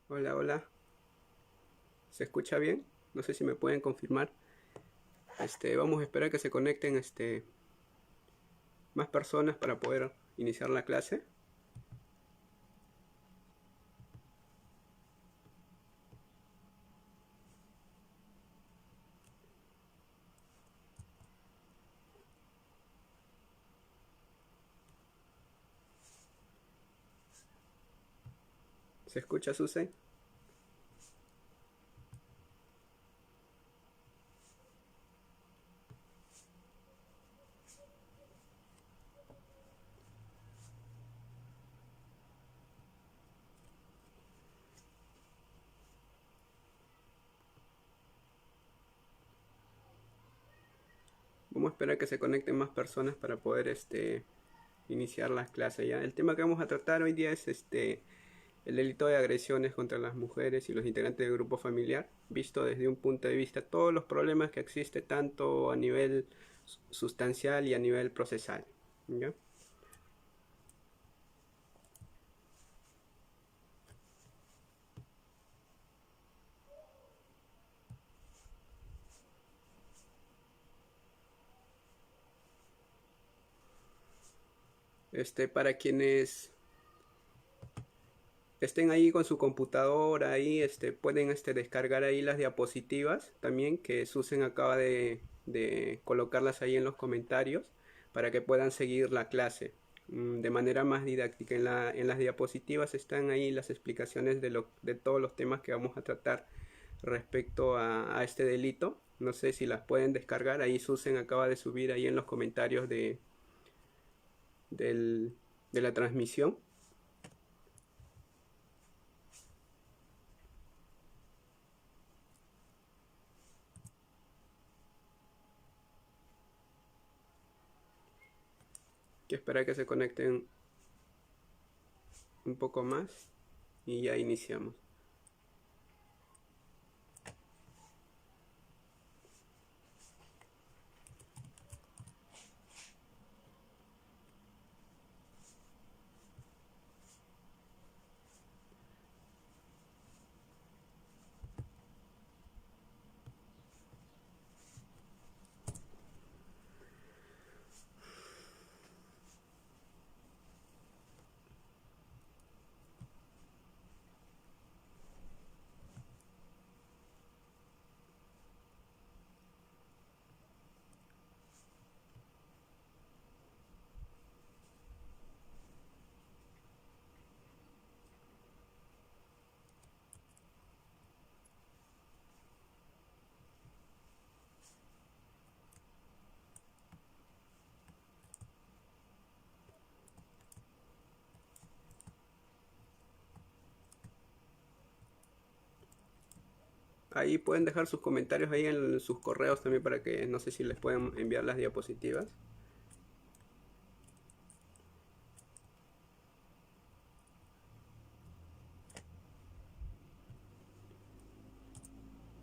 Hola, hola. ¿Se escucha bien? No sé si me pueden confirmar. Vamos a esperar que se conecten más personas para poder iniciar la clase. ¿Se escucha, Susan? Vamos a esperar que se conecten más personas para poder iniciar las clases ya. El tema que vamos a tratar hoy día es el delito de agresiones contra las mujeres y los integrantes del grupo familiar, visto desde un punto de vista todos los problemas que existe tanto a nivel sustancial y a nivel procesal, ¿ya? Para quienes estén ahí con su computadora ahí, pueden descargar ahí las diapositivas también que Susan acaba de colocarlas ahí en los comentarios para que puedan seguir la clase de manera más didáctica. En las diapositivas están ahí las explicaciones de todos los temas que vamos a tratar respecto a este delito. No sé si las pueden descargar. Ahí Susan acaba de subir ahí en los comentarios del- de la transmisión. Que espera que se conecten un poco más y ya iniciamos. Ahí pueden dejar sus comentarios ahí en sus correos también para que no sé si les pueden enviar las diapositivas.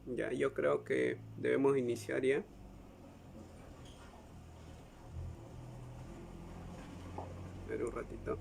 Ya, yo creo que debemos iniciar ya. A ver un ratito.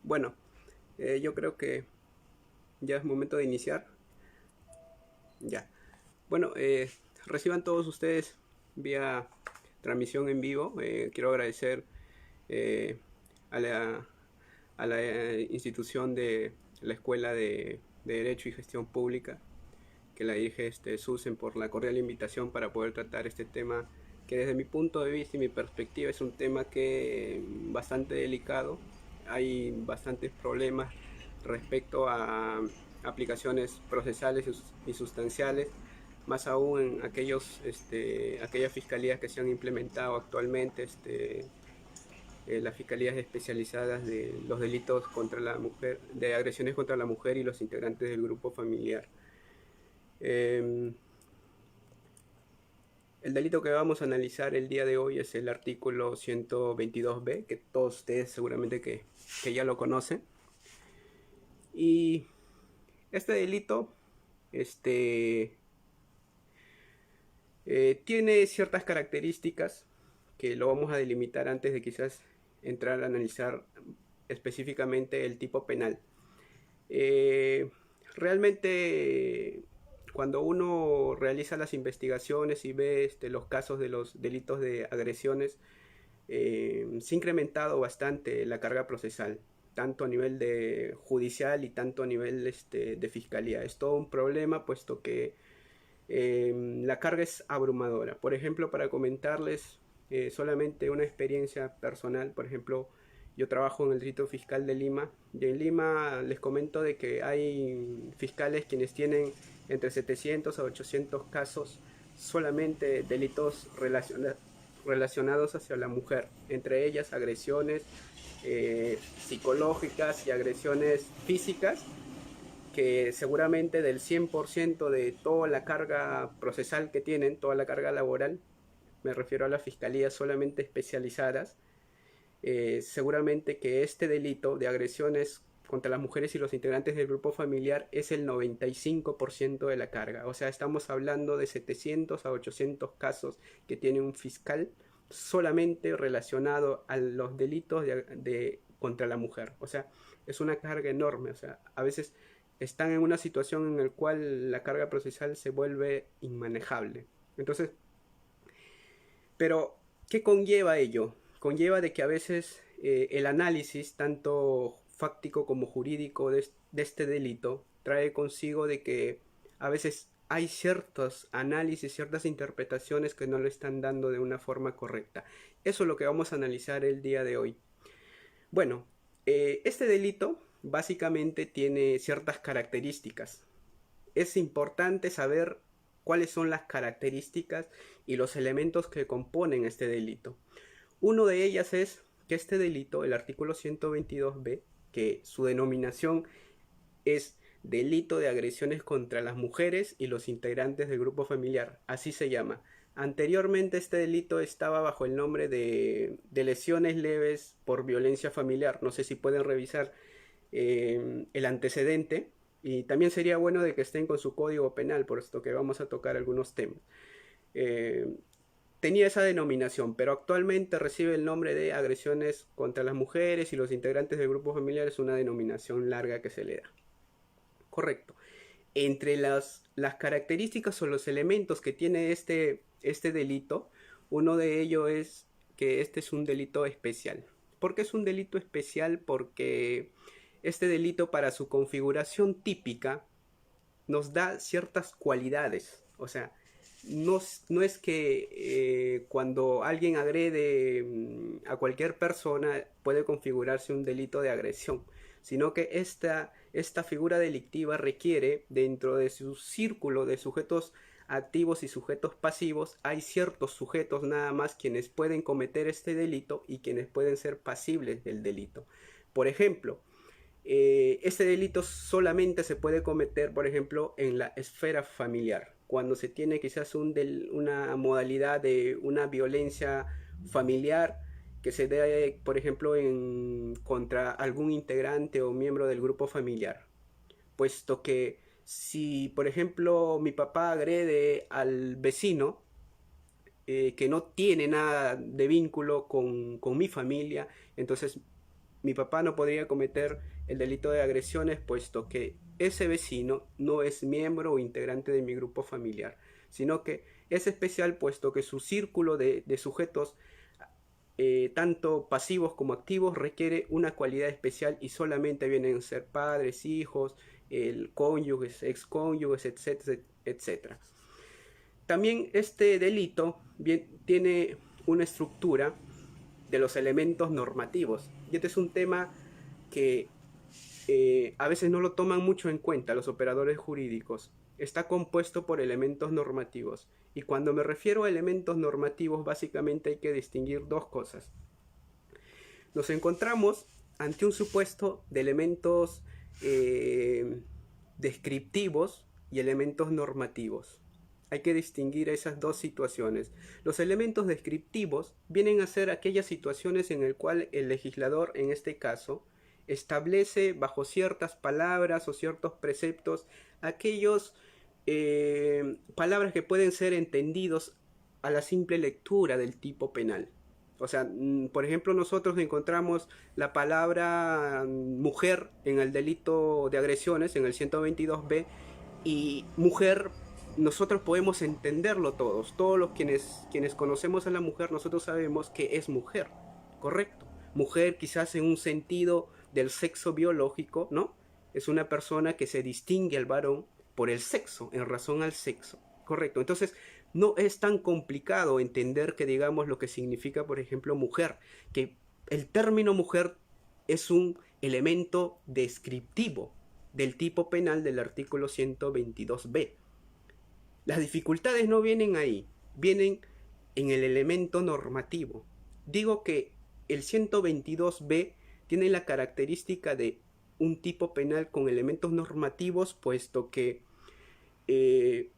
Bueno, yo creo que ya es momento de iniciar. Ya. Bueno, reciban todos ustedes vía transmisión en vivo. Quiero agradecer eh, a la institución la Escuela de Derecho y Gestión Pública, que la dirige Susen, por la cordial invitación para poder tratar este tema que desde mi punto de vista y mi perspectiva es un tema que bastante delicado. Hay bastantes problemas respecto a aplicaciones procesales y sustanciales, más aún en aquellas fiscalías que se han implementado actualmente, las fiscalías especializadas de los delitos contra la mujer, de agresiones contra la mujer y los integrantes del grupo familiar. El delito que vamos a analizar el día de hoy es el artículo 122b, que todos ustedes seguramente que ya lo conocen. Y este delito tiene ciertas características que lo vamos a delimitar antes de quizás entrar a analizar específicamente el tipo penal. Realmente, cuando uno realiza las investigaciones y ve los casos de los delitos de agresiones, se ha incrementado bastante la carga procesal, tanto a nivel de judicial y tanto a nivel de fiscalía. Es todo un problema, puesto que la carga es abrumadora. Por ejemplo, para comentarles solamente una experiencia personal, por ejemplo, yo trabajo en el Distrito Fiscal de Lima, y en Lima les comento de que hay fiscales quienes tienen entre 700 a 800 casos solamente delitos relacionados hacia la mujer, entre ellas agresiones psicológicas y agresiones físicas, que seguramente del 100% de toda la carga procesal que tienen, toda la carga laboral, me refiero a las fiscalías solamente especializadas, seguramente que este delito de agresiones contra las mujeres y los integrantes del grupo familiar es el 95% de la carga. O sea, estamos hablando de 700 a 800 casos que tiene un fiscal solamente relacionado a los delitos contra la mujer. O sea, es una carga enorme. O sea, a veces están en una situación en la cual la carga procesal se vuelve inmanejable. Entonces, pero ¿qué conlleva ello? Conlleva de que a veces el análisis, tanto fáctico como jurídico de este delito, trae consigo de que a veces hay ciertos análisis, ciertas interpretaciones que no lo están dando de una forma correcta. Eso es lo que vamos a analizar el día de hoy. Bueno, este delito básicamente tiene ciertas características. Es importante saber cuáles son las características y los elementos que componen este delito. Uno de ellas es que este delito, el artículo 122b, que su denominación es delito de agresiones contra las mujeres y los integrantes del grupo familiar, así se llama. Anteriormente este delito estaba bajo el nombre de lesiones leves por violencia familiar. No sé si pueden revisar el antecedente, y también sería bueno de que estén con su código penal, por esto que vamos a tocar algunos temas. Tenía esa denominación, pero actualmente recibe el nombre de agresiones contra las mujeres y los integrantes del grupo familiar. Es una denominación larga que se le da. Correcto. Entre las características o los elementos que tiene este delito, uno de ellos es que este es un delito especial. ¿Por qué es un delito especial? Porque este delito, para su configuración típica, nos da ciertas cualidades. O sea, no es que cuando alguien agrede a cualquier persona puede configurarse un delito de agresión, sino que esta figura delictiva requiere, dentro de su círculo de sujetos activos y sujetos pasivos, hay ciertos sujetos nada más quienes pueden cometer este delito y quienes pueden ser pasibles del delito. Por ejemplo, este delito solamente se puede cometer, por ejemplo, en la esfera familiar, cuando se tiene quizás una modalidad de una violencia familiar que se dé, por ejemplo, contra algún integrante o miembro del grupo familiar. Puesto que si, por ejemplo, mi papá agrede al vecino, que no tiene nada de vínculo con mi familia, entonces mi papá no podría cometer el delito de agresiones, puesto que ese vecino no es miembro o integrante de mi grupo familiar, sino que es especial, puesto que su círculo de sujetos tanto pasivos como activos, requiere una cualidad especial y solamente vienen a ser padres, hijos, el cónyuges, excónyuges, etcétera, etcétera. También este delito bien, tiene una estructura de los elementos normativos. Y este es un tema que a veces no lo toman mucho en cuenta los operadores jurídicos. Está compuesto por elementos normativos. Y cuando me refiero a elementos normativos, básicamente hay que distinguir dos cosas. Nos encontramos ante un supuesto de elementos descriptivos y elementos normativos. Hay que distinguir esas dos situaciones. Los elementos descriptivos vienen a ser aquellas situaciones en las cuales el legislador, en este caso, establece bajo ciertas palabras o ciertos preceptos aquellos palabras que pueden ser entendidos a la simple lectura del tipo penal. O sea, por ejemplo, nosotros encontramos la palabra mujer en el delito de agresiones, en el 122B, y mujer nosotros podemos entenderlo todos los quienes conocemos a la mujer, nosotros sabemos que es mujer, correcto. Mujer quizás en un sentido del sexo biológico, ¿no? Es una persona que se distingue al varón por el sexo, en razón al sexo, correcto. Entonces, no es tan complicado entender que digamos lo que significa, por ejemplo, mujer, que el término mujer es un elemento descriptivo del tipo penal del artículo 122B. Las dificultades no vienen ahí, vienen en el elemento normativo. Digo que el 122B tiene la característica de un tipo penal con elementos normativos, puesto que en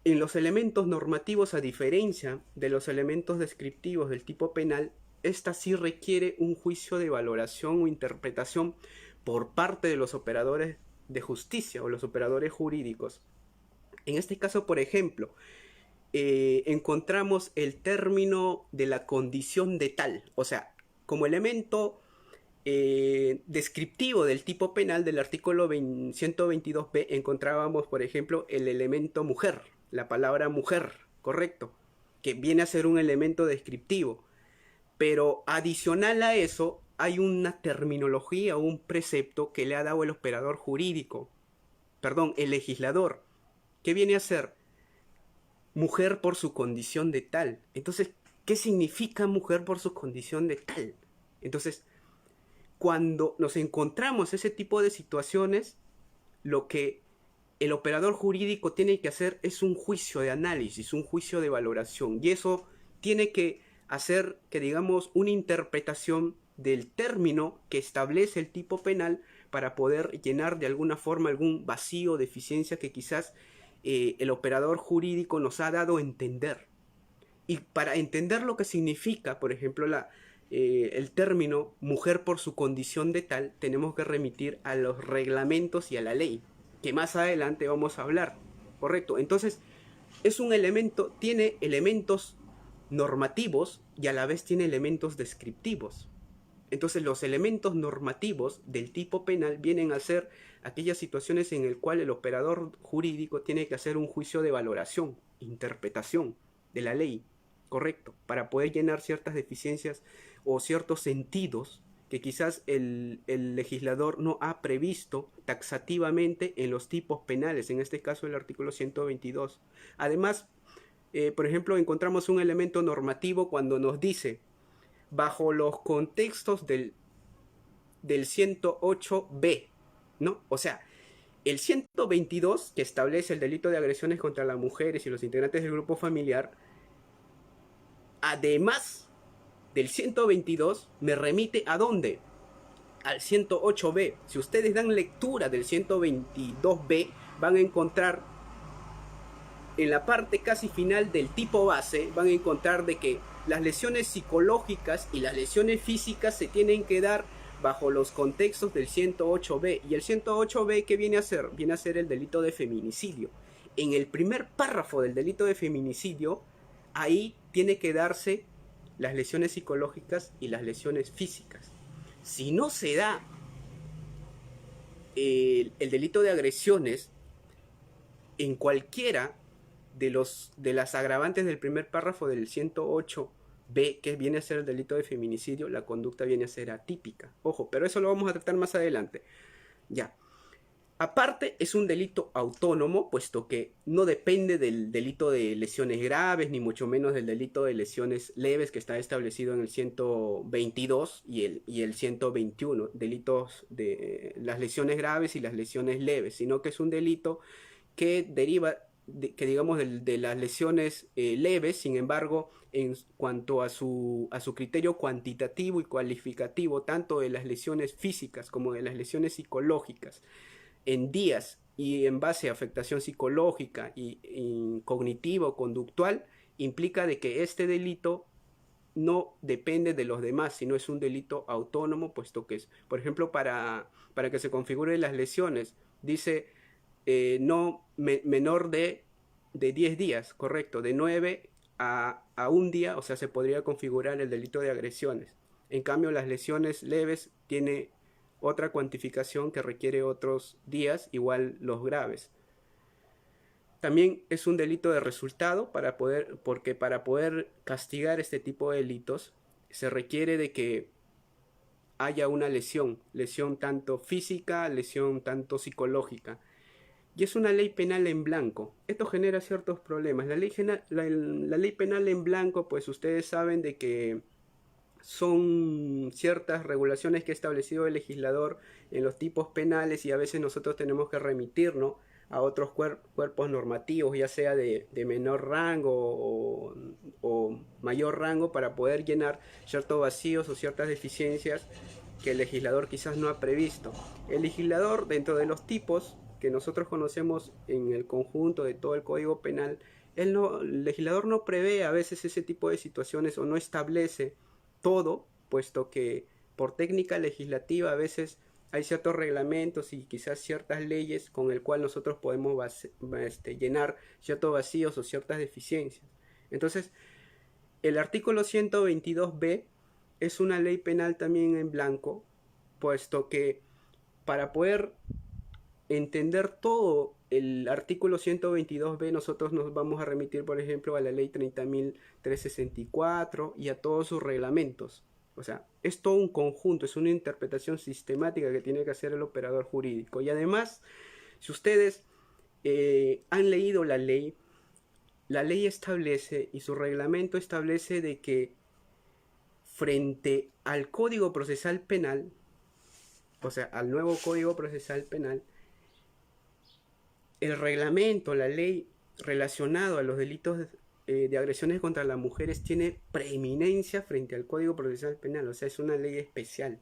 los elementos normativos, a diferencia de los elementos descriptivos del tipo penal, esta sí requiere un juicio de valoración o interpretación por parte de los operadores de justicia o los operadores jurídicos. En este caso, por ejemplo, encontramos el término de la condición de tal, o sea, como elemento descriptivo del tipo penal del artículo 122b encontrábamos, por ejemplo, el elemento mujer, la palabra mujer, correcto, que viene a ser un elemento descriptivo, pero adicional a eso hay una terminología o un precepto que le ha dado el operador jurídico, perdón, el legislador, que viene a ser mujer por su condición de tal. Entonces, ¿qué significa mujer por su condición de tal? Entonces, cuando nos encontramos ese tipo de situaciones, lo que el operador jurídico tiene que hacer es un juicio de análisis, un juicio de valoración. Y eso tiene que hacer que, digamos, una interpretación del término que establece el tipo penal para poder llenar de alguna forma algún vacío o deficiencia que quizás el operador jurídico nos ha dado a entender. Y para entender lo que significa, por ejemplo, el término mujer por su condición de tal, tenemos que remitir a los reglamentos y a la ley, que más adelante vamos a hablar, ¿correcto? Entonces, es un elemento, tiene elementos normativos y a la vez tiene elementos descriptivos. Entonces, los elementos normativos del tipo penal vienen a ser aquellas situaciones en las cuales el operador jurídico tiene que hacer un juicio de valoración, interpretación de la ley, correcto, para poder llenar ciertas deficiencias o ciertos sentidos que quizás el legislador no ha previsto taxativamente en los tipos penales, en este caso el artículo 122. Además, por ejemplo, encontramos un elemento normativo cuando nos dice, bajo los contextos del 108B, ¿no? O sea, el 122, que establece el delito de agresiones contra las mujeres y los integrantes del grupo familiar, además del 122, me remite ¿a dónde? Al 108B. Si ustedes dan lectura del 122B, van a encontrar en la parte casi final del tipo base, van a encontrar de que las lesiones psicológicas y las lesiones físicas se tienen que dar bajo los contextos del 108B. ¿Y el 108B qué viene a ser? Viene a ser el delito de feminicidio. En el primer párrafo del delito de feminicidio, ahí tiene que darse las lesiones psicológicas y las lesiones físicas. Si no se da el delito de agresiones en cualquiera de las agravantes del primer párrafo del 108 B, que viene a ser el delito de feminicidio, la conducta viene a ser atípica. Ojo, pero eso lo vamos a tratar más adelante. Ya. Aparte, es un delito autónomo, puesto que no depende del delito de lesiones graves, ni mucho menos del delito de lesiones leves que está establecido en el 122 y el 121, delitos de las lesiones graves y las lesiones leves, sino que es un delito que deriva, digamos, de las lesiones leves. Sin embargo, en cuanto a su criterio cuantitativo y cualificativo, tanto de las lesiones físicas como de las lesiones psicológicas, en días y en base a afectación psicológica y cognitiva o conductual, implica de que este delito no depende de los demás, sino es un delito autónomo, puesto que es, por ejemplo, para que se configuren las lesiones, dice no menor de 10 días, correcto, de 9 a un día, o sea, se podría configurar el delito de agresiones. En cambio, las lesiones leves tiene otra cuantificación que requiere otros días, igual los graves. También es un delito de resultado porque para poder castigar este tipo de delitos se requiere de que haya una lesión tanto física, lesión tanto psicológica. Y es una ley penal en blanco. Esto genera ciertos problemas. La ley penal en blanco, pues ustedes saben de que son ciertas regulaciones que ha establecido el legislador en los tipos penales, y a veces nosotros tenemos que remitirnos a otros cuerpos normativos, ya sea de menor rango o mayor rango, para poder llenar ciertos vacíos o ciertas deficiencias que el legislador quizás no ha previsto. El legislador, dentro de los tipos que nosotros conocemos en el conjunto de todo el Código Penal, el legislador no prevé a veces ese tipo de situaciones o no establece todo, puesto que por técnica legislativa a veces hay ciertos reglamentos y quizás ciertas leyes con el cual nosotros podemos llenar ciertos vacíos o ciertas deficiencias. Entonces, el artículo 122b es una ley penal también en blanco, puesto que para poder entender todo el artículo 122b, nosotros nos vamos a remitir, por ejemplo, a la ley 30.364 y a todos sus reglamentos. O sea, es todo un conjunto, es una interpretación sistemática que tiene que hacer el operador jurídico. Y además, si ustedes han leído la ley establece y su reglamento establece de que frente al Código Procesal Penal, o sea, al nuevo Código Procesal Penal, el reglamento, la ley relacionado a los delitos de agresiones contra las mujeres tiene preeminencia frente al Código Procesal Penal. O sea, es una ley especial.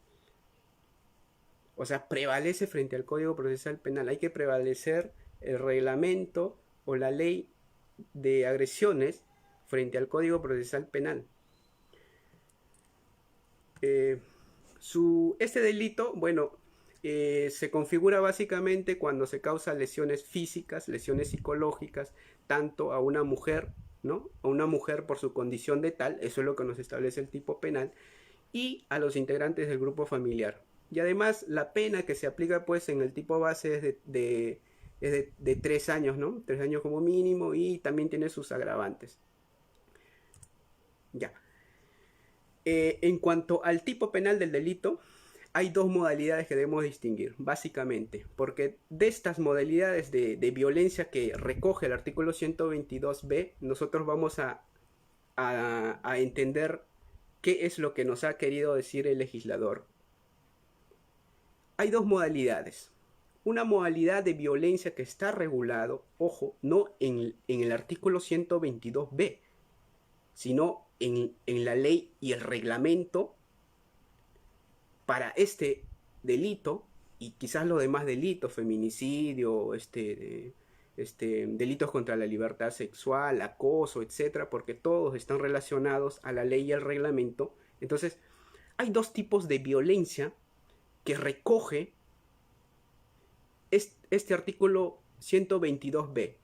O sea, prevalece frente al Código Procesal Penal. Hay que prevalecer el reglamento o la ley de agresiones frente al Código Procesal Penal. Este delito, bueno, se configura básicamente cuando se causan lesiones físicas, lesiones psicológicas, tanto a una mujer, ¿no? A una mujer por su condición de tal, eso es lo que nos establece el tipo penal, y a los integrantes del grupo familiar. Y además la pena que se aplica pues en el tipo base es de 3 años, ¿no? 3 años como mínimo, y también tiene sus agravantes. Ya. En cuanto al tipo penal del delito, hay dos modalidades que debemos distinguir, básicamente, porque de estas modalidades de violencia que recoge el artículo 122b, nosotros vamos a entender qué es lo que nos ha querido decir el legislador. Hay dos modalidades. Una modalidad de violencia que está regulado, ojo, no en el artículo 122b, sino en la ley y el reglamento para este delito y quizás los demás delitos, feminicidio, delitos contra la libertad sexual, acoso, etcétera, porque todos están relacionados a la ley y al reglamento. Entonces, hay dos tipos de violencia que recoge este artículo 122b.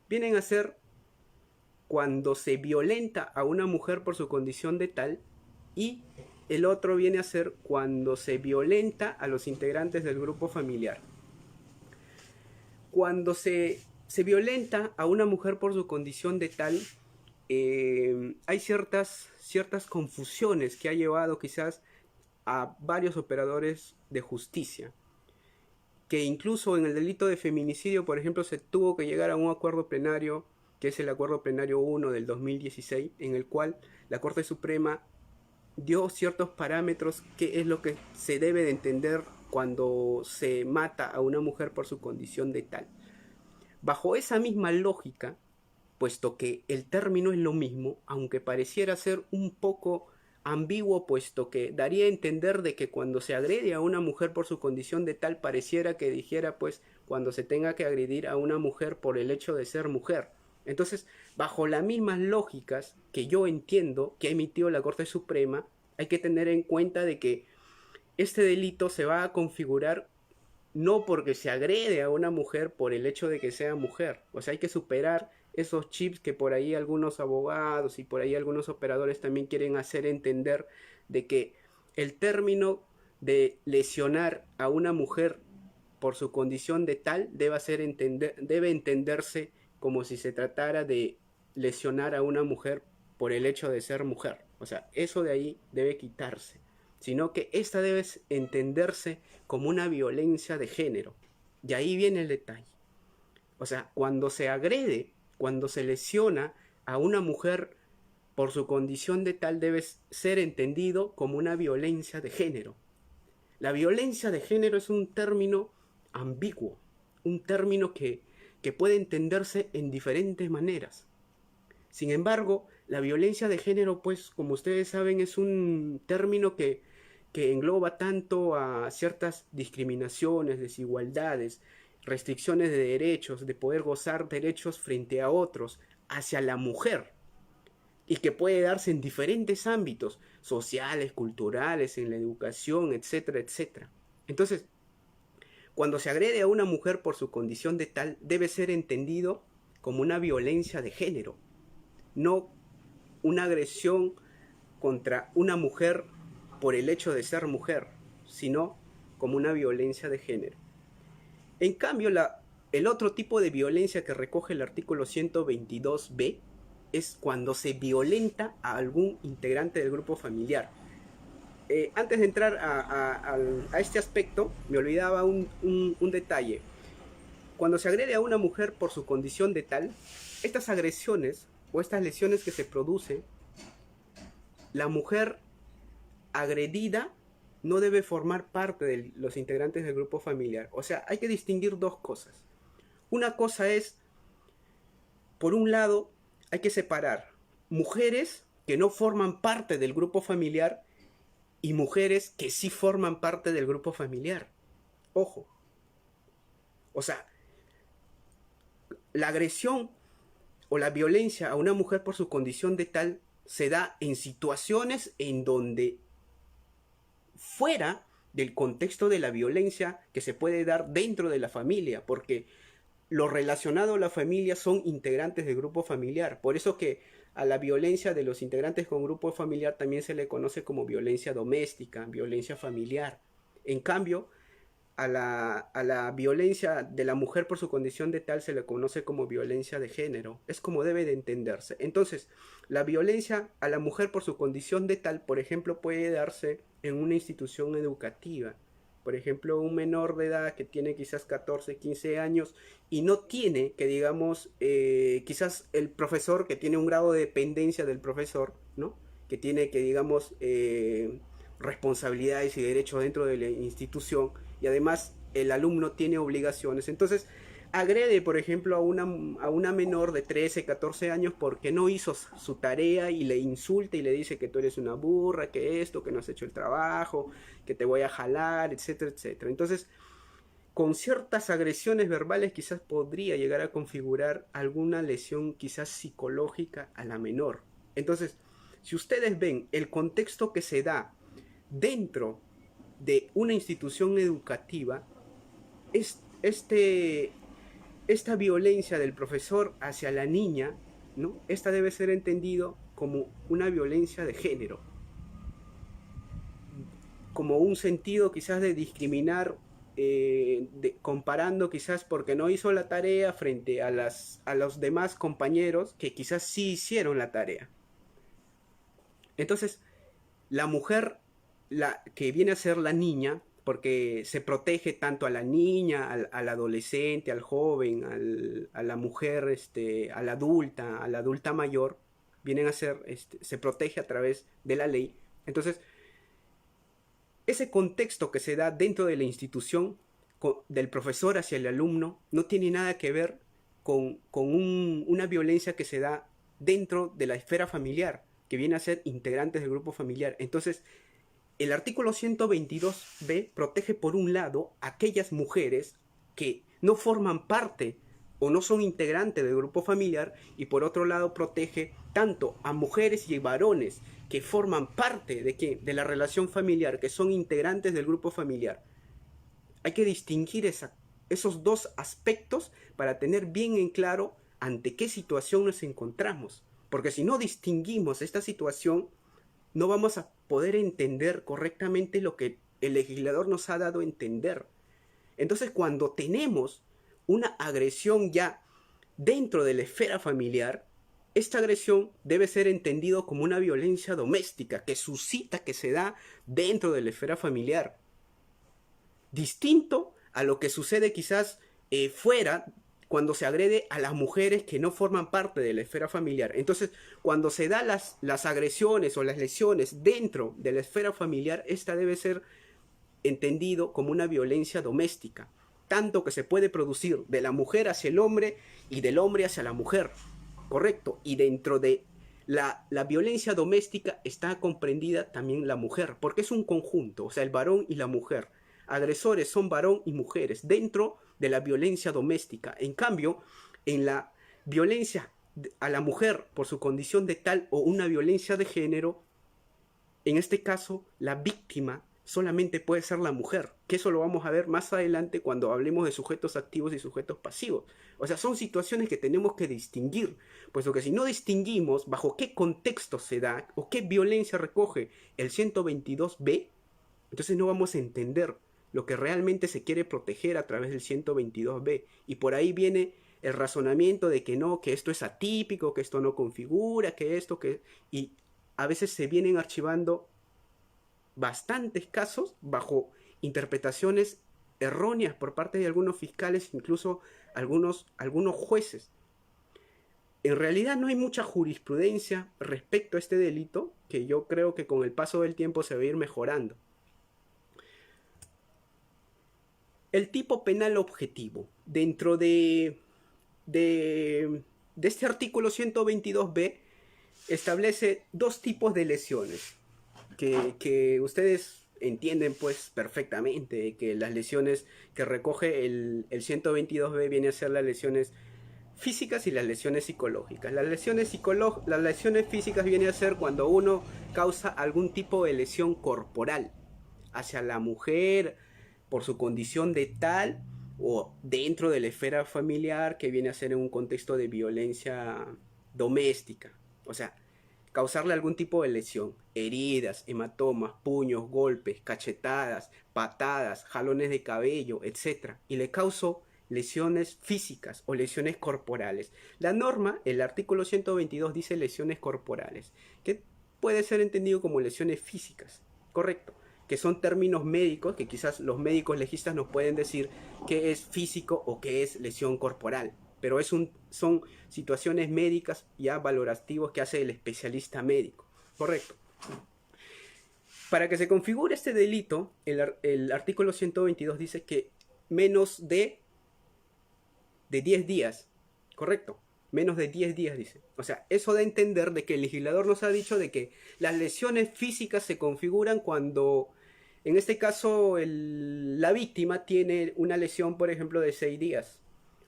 Vienen a ser cuando se violenta a una mujer por su condición de tal, y el otro viene a ser cuando se violenta a los integrantes del grupo familiar. Cuando se violenta a una mujer por su condición de tal, hay ciertas confusiones que ha llevado quizás a varios operadores de justicia, que incluso en el delito de feminicidio, por ejemplo, se tuvo que llegar a un acuerdo plenario, que es el Acuerdo Plenario 1 del 2016, en el cual la Corte Suprema dio ciertos parámetros, qué es lo que se debe de entender cuando se mata a una mujer por su condición de tal. Bajo esa misma lógica, puesto que el término es lo mismo, aunque pareciera ser un poco ambiguo, puesto que daría a entender de que cuando se agrede a una mujer por su condición de tal, pareciera que dijera pues cuando se tenga que agredir a una mujer por el hecho de ser mujer. Entonces, bajo las mismas lógicas que yo entiendo que ha emitido la Corte Suprema, hay que tener en cuenta de que este delito se va a configurar no porque se agrede a una mujer por el hecho de que sea mujer. O sea, hay que superar esos chips que por ahí algunos abogados y por ahí algunos operadores también quieren hacer entender de que el término de lesionar a una mujer por su condición de tal debe entenderse como si se tratara de lesionar a una mujer por el hecho de ser mujer. O sea, eso de ahí debe quitarse, sino que esta debe entenderse como una violencia de género. Y ahí viene el detalle. O sea, cuando se agrede, cuando se lesiona a una mujer por su condición de tal, debe ser entendido como una violencia de género. La violencia de género es un término ambiguo, un término que puede entenderse en diferentes maneras. Sin embargo, la violencia de género, pues, como ustedes saben, es un término que engloba tanto a ciertas discriminaciones, desigualdades, restricciones de derechos, de poder gozar derechos frente a otros, hacia la mujer, y que puede darse en diferentes ámbitos, sociales, culturales, en la educación, etcétera, etcétera. Entonces, cuando se agrede a una mujer por su condición de tal, debe ser entendido como una violencia de género, no una agresión contra una mujer por el hecho de ser mujer, sino como una violencia de género. En cambio, el otro tipo de violencia que recoge el artículo 122b es cuando se violenta a algún integrante del grupo familiar. Antes de entrar a este aspecto, me olvidaba un detalle. Cuando se agrede a una mujer por su condición de tal, estas agresiones o estas lesiones que se producen, la mujer agredida no debe formar parte de los integrantes del grupo familiar. O sea, hay que distinguir dos cosas. Una cosa es, por un lado, hay que separar mujeres que no forman parte del grupo familiar y mujeres que sí forman parte del grupo familiar. Ojo. O sea, la agresión o la violencia a una mujer por su condición de tal se da en situaciones en donde fuera del contexto de la violencia que se puede dar dentro de la familia, porque lo relacionado a la familia son integrantes del grupo familiar. Por eso que a la violencia de los integrantes con grupo familiar también se le conoce como violencia doméstica, violencia familiar. En cambio, a la violencia de la mujer por su condición de tal se le conoce como violencia de género. Es como debe de entenderse. Entonces, la violencia a la mujer por su condición de tal, por ejemplo, puede darse en una institución educativa. Por ejemplo, un menor de edad que tiene quizás 14, 15 años y no tiene, que digamos, quizás el profesor que tiene un grado de dependencia del profesor, ¿no? Que tiene, que digamos, responsabilidades y derechos dentro de la institución, y además el alumno tiene obligaciones. Entonces agrede, por ejemplo, a una menor de 13, 14 años porque no hizo su tarea y le insulta y le dice que tú eres una burra, que esto, que no has hecho el trabajo, que te voy a jalar, etcétera, etcétera. Entonces, con ciertas agresiones verbales quizás podría llegar a configurar alguna lesión quizás psicológica a la menor. Entonces, si ustedes ven el contexto que se da dentro de una institución educativa, esta violencia del profesor hacia la niña, ¿no? Esta debe ser entendido como una violencia de género, como un sentido quizás de discriminar comparando quizás porque no hizo la tarea frente a los demás compañeros que quizás sí hicieron la tarea. Entonces, la mujer, la que viene a ser la niña, porque se protege tanto a la niña, al adolescente, al joven, a la mujer, a la adulta mayor, vienen a ser, se protege a través de la ley. Entonces, ese contexto que se da dentro de la institución del profesor hacia el alumno no tiene nada que ver con una violencia que se da dentro de la esfera familiar, que viene a ser integrantes del grupo familiar. Entonces, el artículo 122b protege por un lado a aquellas mujeres que no forman parte o no son integrantes del grupo familiar, y por otro lado protege tanto a mujeres y varones que forman parte de la relación familiar, que son integrantes del grupo familiar. Hay que distinguir esos dos aspectos para tener bien en claro ante qué situación nos encontramos. Porque si no distinguimos esta situación, no vamos a poder entender correctamente lo que el legislador nos ha dado a entender. Entonces, cuando tenemos una agresión ya dentro de la esfera familiar, esta agresión debe ser entendido como una violencia doméstica que suscita, que se da dentro de la esfera familiar. Distinto a lo que sucede quizás fuera, cuando se agrede a las mujeres que no forman parte de la esfera familiar. Entonces, cuando se dan las agresiones o las lesiones dentro de la esfera familiar, esta debe ser entendido como una violencia doméstica, tanto que se puede producir de la mujer hacia el hombre y del hombre hacia la mujer, ¿correcto? Y dentro de la violencia doméstica está comprendida también la mujer, porque es un conjunto, o sea, el varón y la mujer. Agresores son varón y mujeres dentro de la violencia doméstica. En cambio, en la violencia a la mujer por su condición de tal o una violencia de género, en este caso, la víctima solamente puede ser la mujer, que eso lo vamos a ver más adelante cuando hablemos de sujetos activos y sujetos pasivos. O sea, son situaciones que tenemos que distinguir, puesto que si no distinguimos bajo qué contexto se da o qué violencia recoge el 122b, entonces no vamos a entender lo que realmente se quiere proteger a través del 122b. Y por ahí viene el razonamiento de que no, que esto es atípico, que esto no configura, que esto, que... Y a veces se vienen archivando bastantes casos bajo interpretaciones erróneas por parte de algunos fiscales, incluso algunos jueces. En realidad no hay mucha jurisprudencia respecto a este delito, que yo creo que con el paso del tiempo se va a ir mejorando. El tipo penal objetivo. Dentro de este artículo 122b establece dos tipos de lesiones que ustedes entienden pues perfectamente, que las lesiones que recoge el 122b viene a ser las lesiones físicas y las lesiones psicológicas. Las lesiones físicas viene a ser cuando uno causa algún tipo de lesión corporal hacia la mujer por su condición de tal o dentro de la esfera familiar, que viene a ser en un contexto de violencia doméstica. O sea, causarle algún tipo de lesión, heridas, hematomas, puños, golpes, cachetadas, patadas, jalones de cabello, etc. Y le causó lesiones físicas o lesiones corporales. La norma, el artículo 122 dice lesiones corporales, que puede ser entendido como lesiones físicas, correcto, que son términos médicos que quizás los médicos legistas nos pueden decir qué es físico o qué es lesión corporal, pero son situaciones médicas ya valorativas que hace el especialista médico, correcto. Para que se configure este delito, el artículo 122 dice que menos de 10 días, correcto, menos de 10 días dice. O sea, eso da a entender de que el legislador nos ha dicho de que las lesiones físicas se configuran cuando, en este caso, la víctima tiene una lesión, por ejemplo, de 6 días,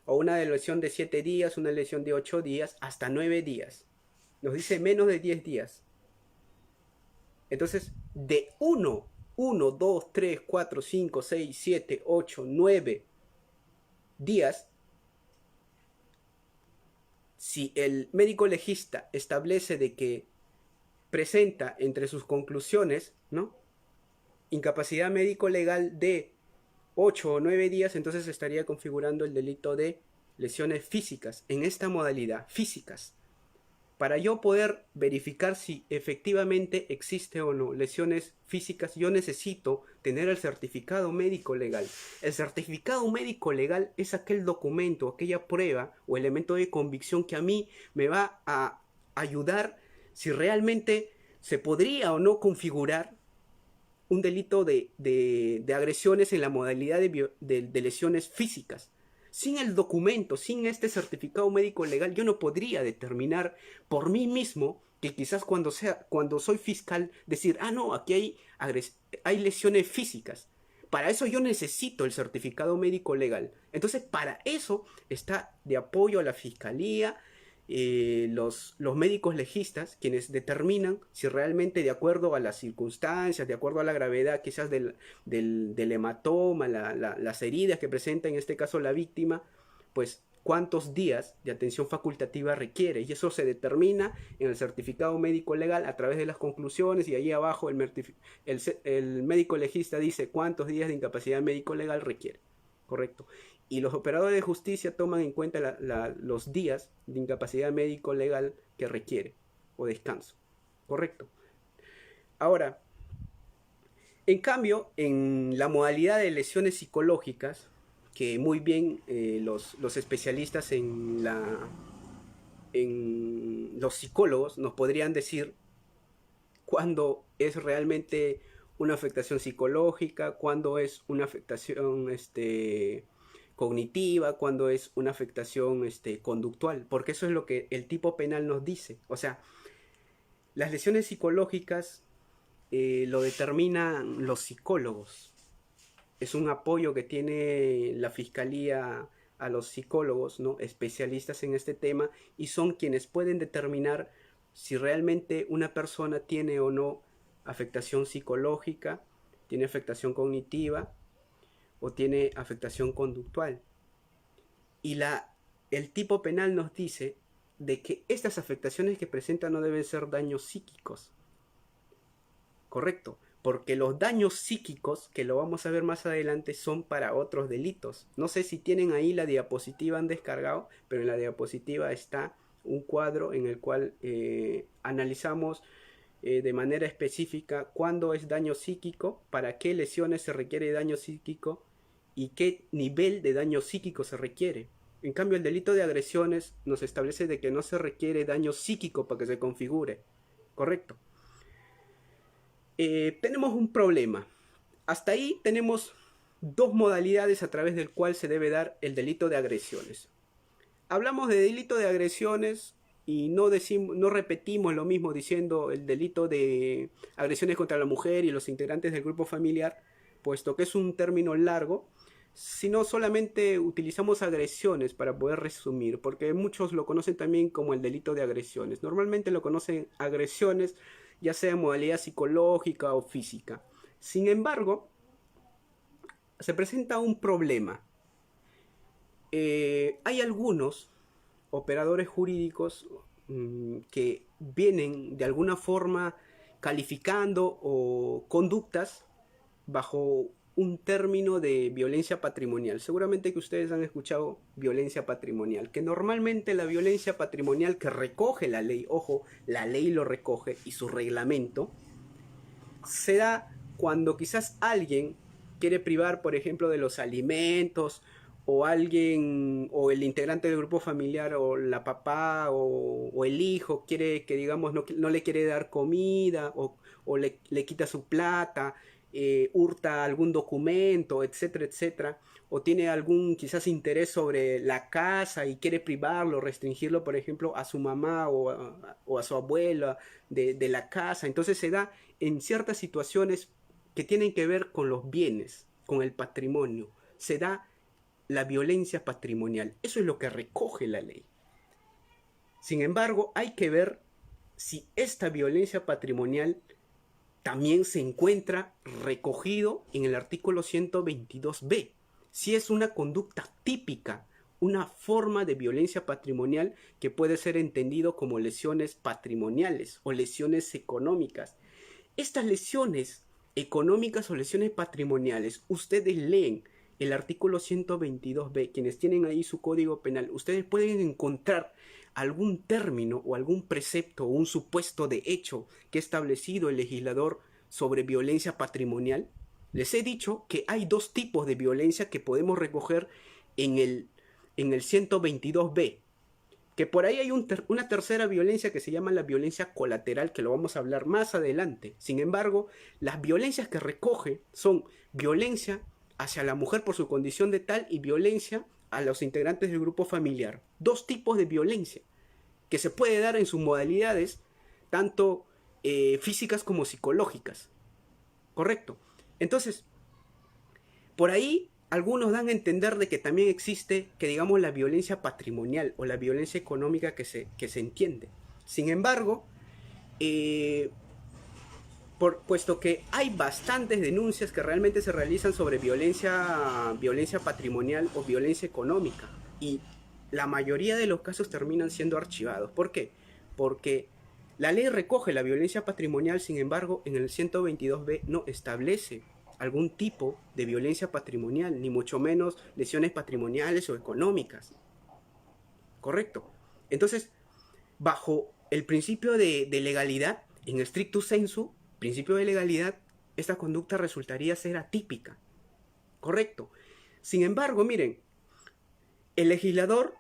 o una lesión de 7 días, una lesión de 8 días, hasta 9 días. Nos dice menos de 10 días. Entonces, de 1, 2, 3, 4, 5, 6, 7, 8, 9 días, si el médico legista establece de que presenta entre sus conclusiones, ¿no?, incapacidad médico-legal de 8 o 9 días, entonces estaría configurando el delito de lesiones físicas, en esta modalidad, físicas. Para yo poder verificar si efectivamente existe o no lesiones físicas, yo necesito tener el certificado médico legal. El certificado médico legal es aquel documento, aquella prueba o elemento de convicción que a mí me va a ayudar si realmente se podría o no configurar un delito de agresiones en la modalidad de lesiones físicas. Sin el documento, sin este certificado médico legal, yo no podría determinar por mí mismo que quizás cuando soy fiscal, decir, ah, no, aquí hay lesiones físicas. Para eso yo necesito el certificado médico legal. Entonces, para eso está de apoyo a la fiscalía, los médicos legistas, quienes determinan si realmente de acuerdo a las circunstancias, de acuerdo a la gravedad quizás del hematoma, las heridas que presenta en este caso la víctima, pues cuántos días de atención facultativa requiere. Y eso se determina en el certificado médico legal a través de las conclusiones, y ahí abajo el médico legista dice cuántos días de incapacidad médico legal requiere. Correcto. Y los operadores de justicia toman en cuenta los días de incapacidad médico legal que requiere o descanso. Correcto. Ahora, en cambio, en la modalidad de lesiones psicológicas, que muy bien los especialistas en los psicólogos nos podrían decir cuándo es realmente una afectación psicológica, cuándo es una afectación cognitiva, cuándo es una afectación conductual, porque eso es lo que el tipo penal nos dice. O sea, las lesiones psicológicas lo determinan los psicólogos. Es un apoyo que tiene la fiscalía a los psicólogos, ¿no? Especialistas en este tema, y son quienes pueden determinar si realmente una persona tiene o no afectación psicológica, tiene afectación cognitiva o tiene afectación conductual. Y el tipo penal nos dice de que estas afectaciones que presentan no deben ser daños psíquicos. Correcto, porque los daños psíquicos, que lo vamos a ver más adelante, son para otros delitos. No sé si tienen ahí la diapositiva, han descargado, pero en la diapositiva está un cuadro en el cual analizamos de manera específica cuándo es daño psíquico, para qué lesiones se requiere daño psíquico y qué nivel de daño psíquico se requiere. En cambio, el delito de agresiones nos establece de que no se requiere daño psíquico para que se configure. Correcto. Tenemos un problema. Hasta ahí tenemos dos modalidades a través del cual se debe dar el delito de agresiones. Hablamos de delito de agresiones y no repetimos lo mismo diciendo el delito de agresiones contra la mujer y los integrantes del grupo familiar, puesto que es un término largo, sino solamente utilizamos agresiones para poder resumir, porque muchos lo conocen también como el delito de agresiones. Normalmente lo conocen agresiones, ya sea en modalidad psicológica o física. Sin embargo, se presenta un problema. Hay algunos operadores jurídicos que vienen de alguna forma calificando o conductas bajo un término de violencia patrimonial. Seguramente que ustedes han escuchado violencia patrimonial, que normalmente la violencia patrimonial que recoge la ley, ojo, la ley lo recoge y su reglamento, se da cuando quizás alguien quiere privar, por ejemplo, de los alimentos, o alguien, o el integrante del grupo familiar, o la papá, o el hijo, quiere que, digamos, no le quiere dar comida, o le quita su plata, hurta algún documento, etcétera, etcétera, o tiene algún quizás interés sobre la casa y quiere privarlo, restringirlo, por ejemplo, a su mamá o a su abuela de la casa. Entonces se da en ciertas situaciones que tienen que ver con los bienes, con el patrimonio. Se da la violencia patrimonial. Eso es lo que recoge la ley. Sin embargo, hay que ver si esta violencia patrimonial también se encuentra recogido en el artículo 122b. Si es una conducta típica, una forma de violencia patrimonial que puede ser entendido como lesiones patrimoniales o lesiones económicas. Estas lesiones económicas o lesiones patrimoniales, ustedes leen el artículo 122b, quienes tienen ahí su código penal, ustedes pueden encontrar algún término o algún precepto o un supuesto de hecho que ha establecido el legislador sobre violencia patrimonial. Les he dicho que hay dos tipos de violencia que podemos recoger en el 122b, que por ahí hay una tercera violencia que se llama la violencia colateral, que lo vamos a hablar más adelante. Sin embargo, las violencias que recoge son violencia hacia la mujer por su condición de tal y violencia a los integrantes del grupo familiar. Dos tipos de violencia que se puede dar en sus modalidades, tanto físicas como psicológicas. ¿Correcto? Entonces, por ahí algunos dan a entender de que también existe, que digamos, la violencia patrimonial o la violencia económica que se entiende. Sin embargo, puesto que hay bastantes denuncias que realmente se realizan sobre violencia patrimonial o violencia económica, y la mayoría de los casos terminan siendo archivados. ¿Por qué? Porque la ley recoge la violencia patrimonial, sin embargo, en el 122b no establece algún tipo de violencia patrimonial, ni mucho menos lesiones patrimoniales o económicas. ¿Correcto? Entonces, bajo el principio de legalidad, en stricto sensu, principio de legalidad, esta conducta resultaría ser atípica. ¿Correcto? Sin embargo, miren, el legislador,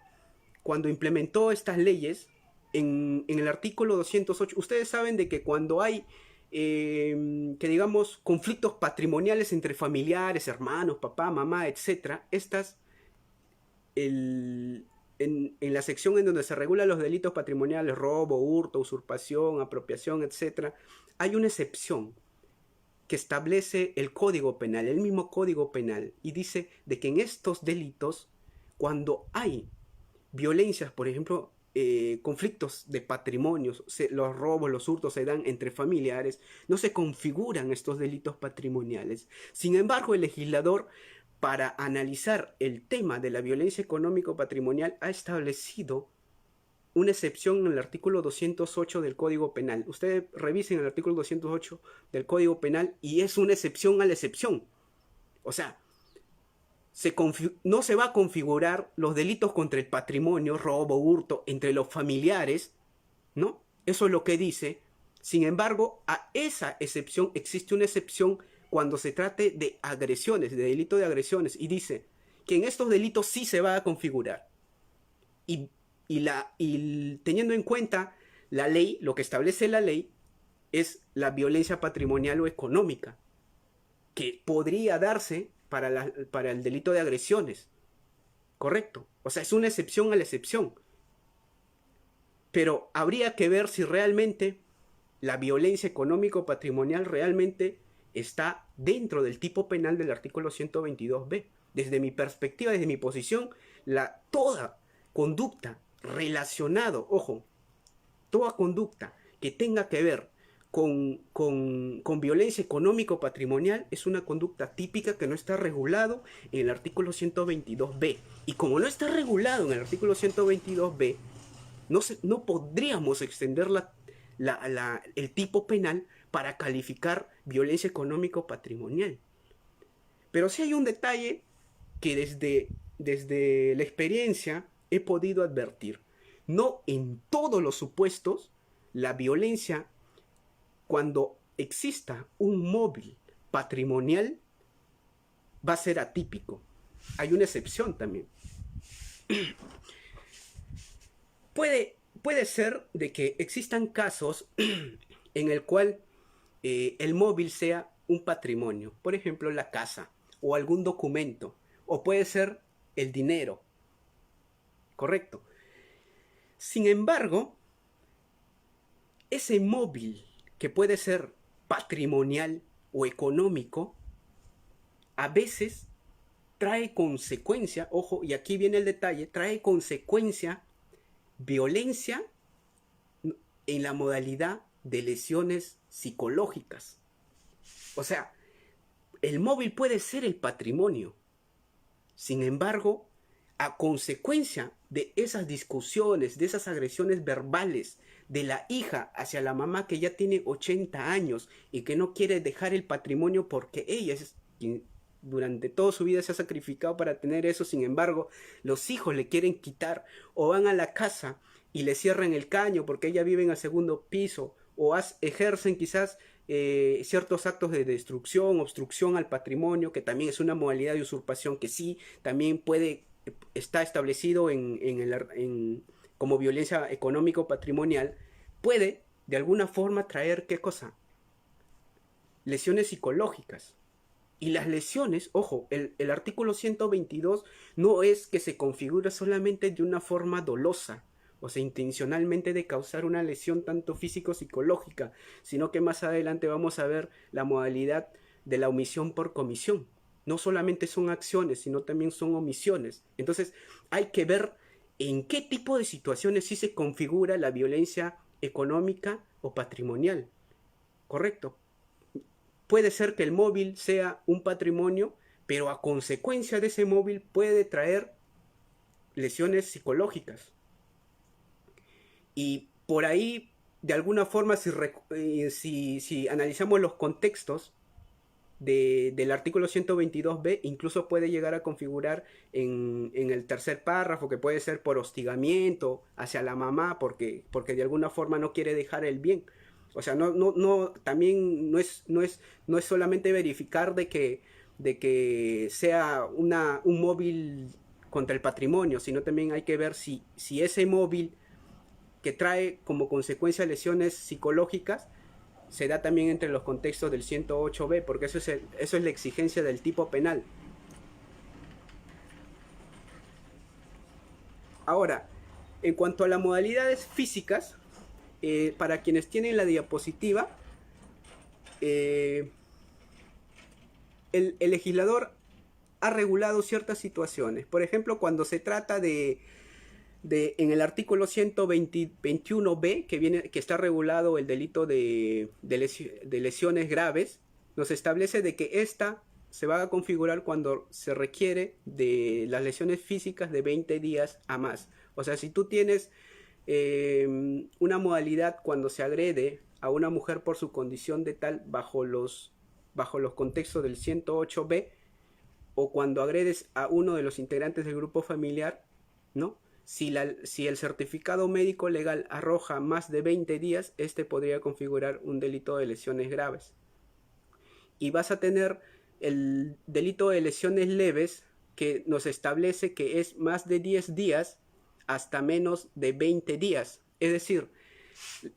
cuando implementó estas leyes, en el artículo 208, ustedes saben de que cuando hay que digamos conflictos patrimoniales entre familiares, hermanos, papá, mamá, etc., en la sección en donde se regulan los delitos patrimoniales, robo, hurto, usurpación, apropiación, etc., hay una excepción que establece el Código Penal, el mismo Código Penal, y dice de que en estos delitos, cuando hay violencias, por ejemplo, conflictos de patrimonios, los robos, los hurtos se dan entre familiares, no se configuran estos delitos patrimoniales. Sin embargo, el legislador, para analizar el tema de la violencia económico-patrimonial, ha establecido una excepción en el artículo 208 del Código Penal. Ustedes revisen el artículo 208 del Código Penal y es una excepción a la excepción. O sea, no se va a configurar los delitos contra el patrimonio, robo, hurto, entre los familiares, ¿no? Eso es lo que dice. Sin embargo, a esa excepción existe una excepción cuando se trate de agresiones, de delito de agresiones, y dice que en estos delitos sí se va a configurar. Y teniendo en cuenta la ley, lo que establece la ley es la violencia patrimonial o económica, que podría darse para el delito de agresiones. Correcto. O sea, es una excepción a la excepción. Pero habría que ver si realmente la violencia económico-patrimonial realmente está dentro del tipo penal del artículo 122b. Desde mi perspectiva, desde mi posición, toda conducta relacionado, ojo, toda conducta que tenga que ver con violencia económico-patrimonial es una conducta típica que no está regulado en el artículo 122b. Y como no está regulado en el artículo 122b, no podríamos extender el tipo penal para calificar violencia económico-patrimonial. Pero sí hay un detalle que desde la experiencia he podido advertir. No en todos los supuestos la violencia, cuando exista un móvil patrimonial, va a ser atípico. Hay una excepción también. Puede ser de que existan casos en el cual el móvil sea un patrimonio, por ejemplo la casa o algún documento, o puede ser el dinero, correcto. Sin embargo, ese móvil que puede ser patrimonial o económico, a veces trae consecuencia, ojo, y aquí viene el detalle, trae consecuencia violencia en la modalidad de lesiones psicológicas. O sea, el móvil puede ser el patrimonio. Sin embargo, a consecuencia de esas discusiones, de esas agresiones verbales de la hija hacia la mamá que ya tiene 80 años y que no quiere dejar el patrimonio porque ella es quien durante toda su vida se ha sacrificado para tener eso, sin embargo, los hijos le quieren quitar, o van a la casa y le cierran el caño porque ella vive en el segundo piso, o ejercen quizás ciertos actos de destrucción, obstrucción al patrimonio, que también es una modalidad de usurpación que sí, también está establecido como violencia económico-patrimonial, puede de alguna forma traer, ¿qué cosa? Lesiones psicológicas. Y las lesiones, ojo, el artículo 122 no es que se configura solamente de una forma dolosa, o sea, intencionalmente de causar una lesión tanto físico-psicológica, sino que más adelante vamos a ver la modalidad de la omisión por comisión. No solamente son acciones, sino también son omisiones. Entonces, hay que ver en qué tipo de situaciones sí se configura la violencia económica o patrimonial. ¿Correcto? Puede ser que el móvil sea un patrimonio, pero a consecuencia de ese móvil puede traer lesiones psicológicas. Y por ahí, de alguna forma, si analizamos los contextos del artículo 122b, incluso puede llegar a configurar en el tercer párrafo, que puede ser por hostigamiento hacia la mamá, porque de alguna forma no quiere dejar el bien. O sea, también no es solamente verificar de que sea un móvil contra el patrimonio, sino también hay que ver si ese móvil que trae como consecuencia lesiones psicológicas se da también entre los contextos del 108b, porque eso es la exigencia del tipo penal. Ahora, en cuanto a las modalidades físicas, para quienes tienen la diapositiva, el legislador ha regulado ciertas situaciones. Por ejemplo, cuando se trata en el artículo 121b, que está regulado el delito de lesiones graves, nos establece de que esta se va a configurar cuando se requiere de las lesiones físicas de 20 días a más. O sea, si tú tienes una modalidad cuando se agrede a una mujer por su condición de tal bajo los contextos del 108b, o cuando agredes a uno de los integrantes del grupo familiar, ¿no? Si el certificado médico legal arroja más de 20 días, este podría configurar un delito de lesiones graves. Y vas a tener el delito de lesiones leves, que nos establece que es más de 10 días hasta menos de 20 días. Es decir,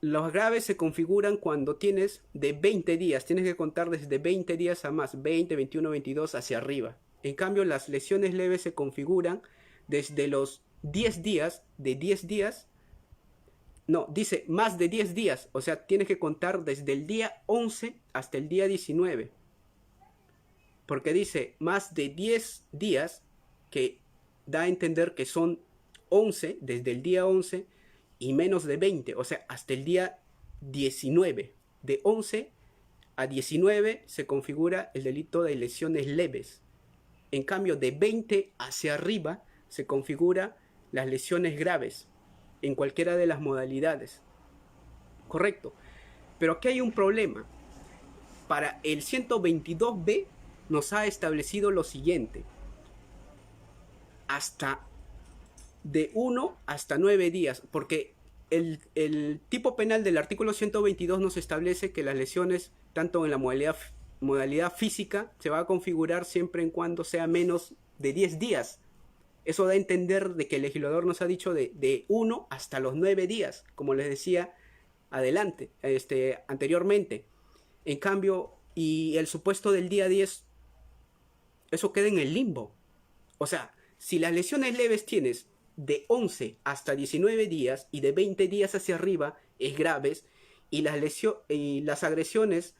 los graves se configuran cuando tienes de 20 días, tienes que contar desde 20 días a más, 20, 21, 22 hacia arriba. En cambio, las lesiones leves se configuran desde los 10 días, dice más de 10 días, o sea, tienes que contar desde el día 11 hasta el día 19. Porque dice más de 10 días, que da a entender que son 11, desde el día 11, y menos de 20, o sea, hasta el día 19. De 11 a 19 se configura el delito de lesiones leves. En cambio, de 20 hacia arriba se configura las lesiones graves en cualquiera de las modalidades. Correcto. Pero aquí hay un problema. Para el 122b nos ha establecido lo siguiente: hasta de 1 hasta 9 días, porque el tipo penal del artículo 122 nos establece que las lesiones, tanto en la modalidad física, se va a configurar siempre en cuando sea menos de 10 días. Eso da a entender de que el legislador nos ha dicho de 1 hasta los 9 días, como les decía anteriormente. En cambio, y el supuesto del día 10, eso queda en el limbo. O sea, si las lesiones leves tienes de 11 hasta 19 días y de 20 días hacia arriba es graves, y las agresiones,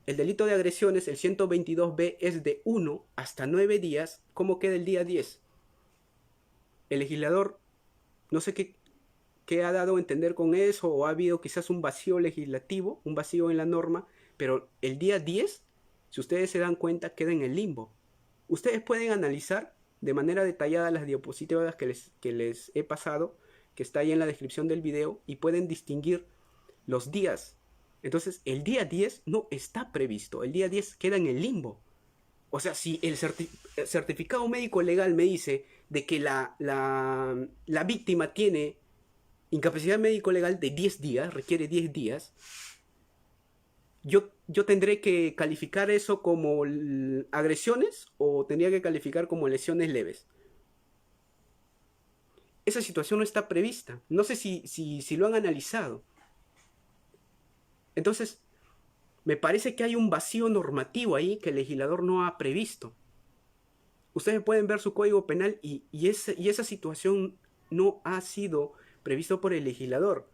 el delito de agresiones, el 122b, es de 1 hasta 9 días, ¿cómo queda el día 10? El legislador, no sé qué ha dado a entender con eso, o ha habido quizás un vacío legislativo, un vacío en la norma, pero el día 10, si ustedes se dan cuenta, queda en el limbo. Ustedes pueden analizar de manera detallada las diapositivas que les he pasado, que está ahí en la descripción del video, y pueden distinguir los días. Entonces, el día 10 no está previsto, el día 10 queda en el limbo. O sea, si el certificado médico legal me dice de que la víctima tiene incapacidad médico legal de 10 días, requiere 10 días, yo tendré que calificar eso como agresiones o tendría que calificar como lesiones leves. Esa situación no está prevista. No sé si lo han analizado. Entonces, me parece que hay un vacío normativo ahí que el legislador no ha previsto. Ustedes pueden ver su código penal y esa situación no ha sido previsto por el legislador.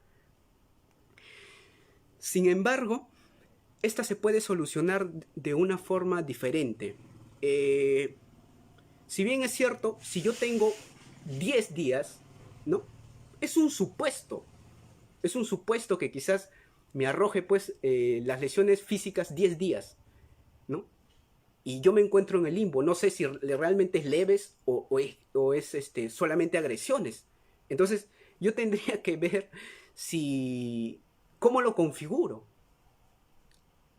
Sin embargo, esta se puede solucionar de una forma diferente. Si bien es cierto, si yo tengo 10 días, ¿no? Es un supuesto. Es un supuesto que quizás me arroje pues las lesiones físicas 10 días, ¿no? Y yo me encuentro en el limbo. No sé si realmente es leves o es solamente agresiones. Entonces, yo tendría que ver si cómo lo configuro.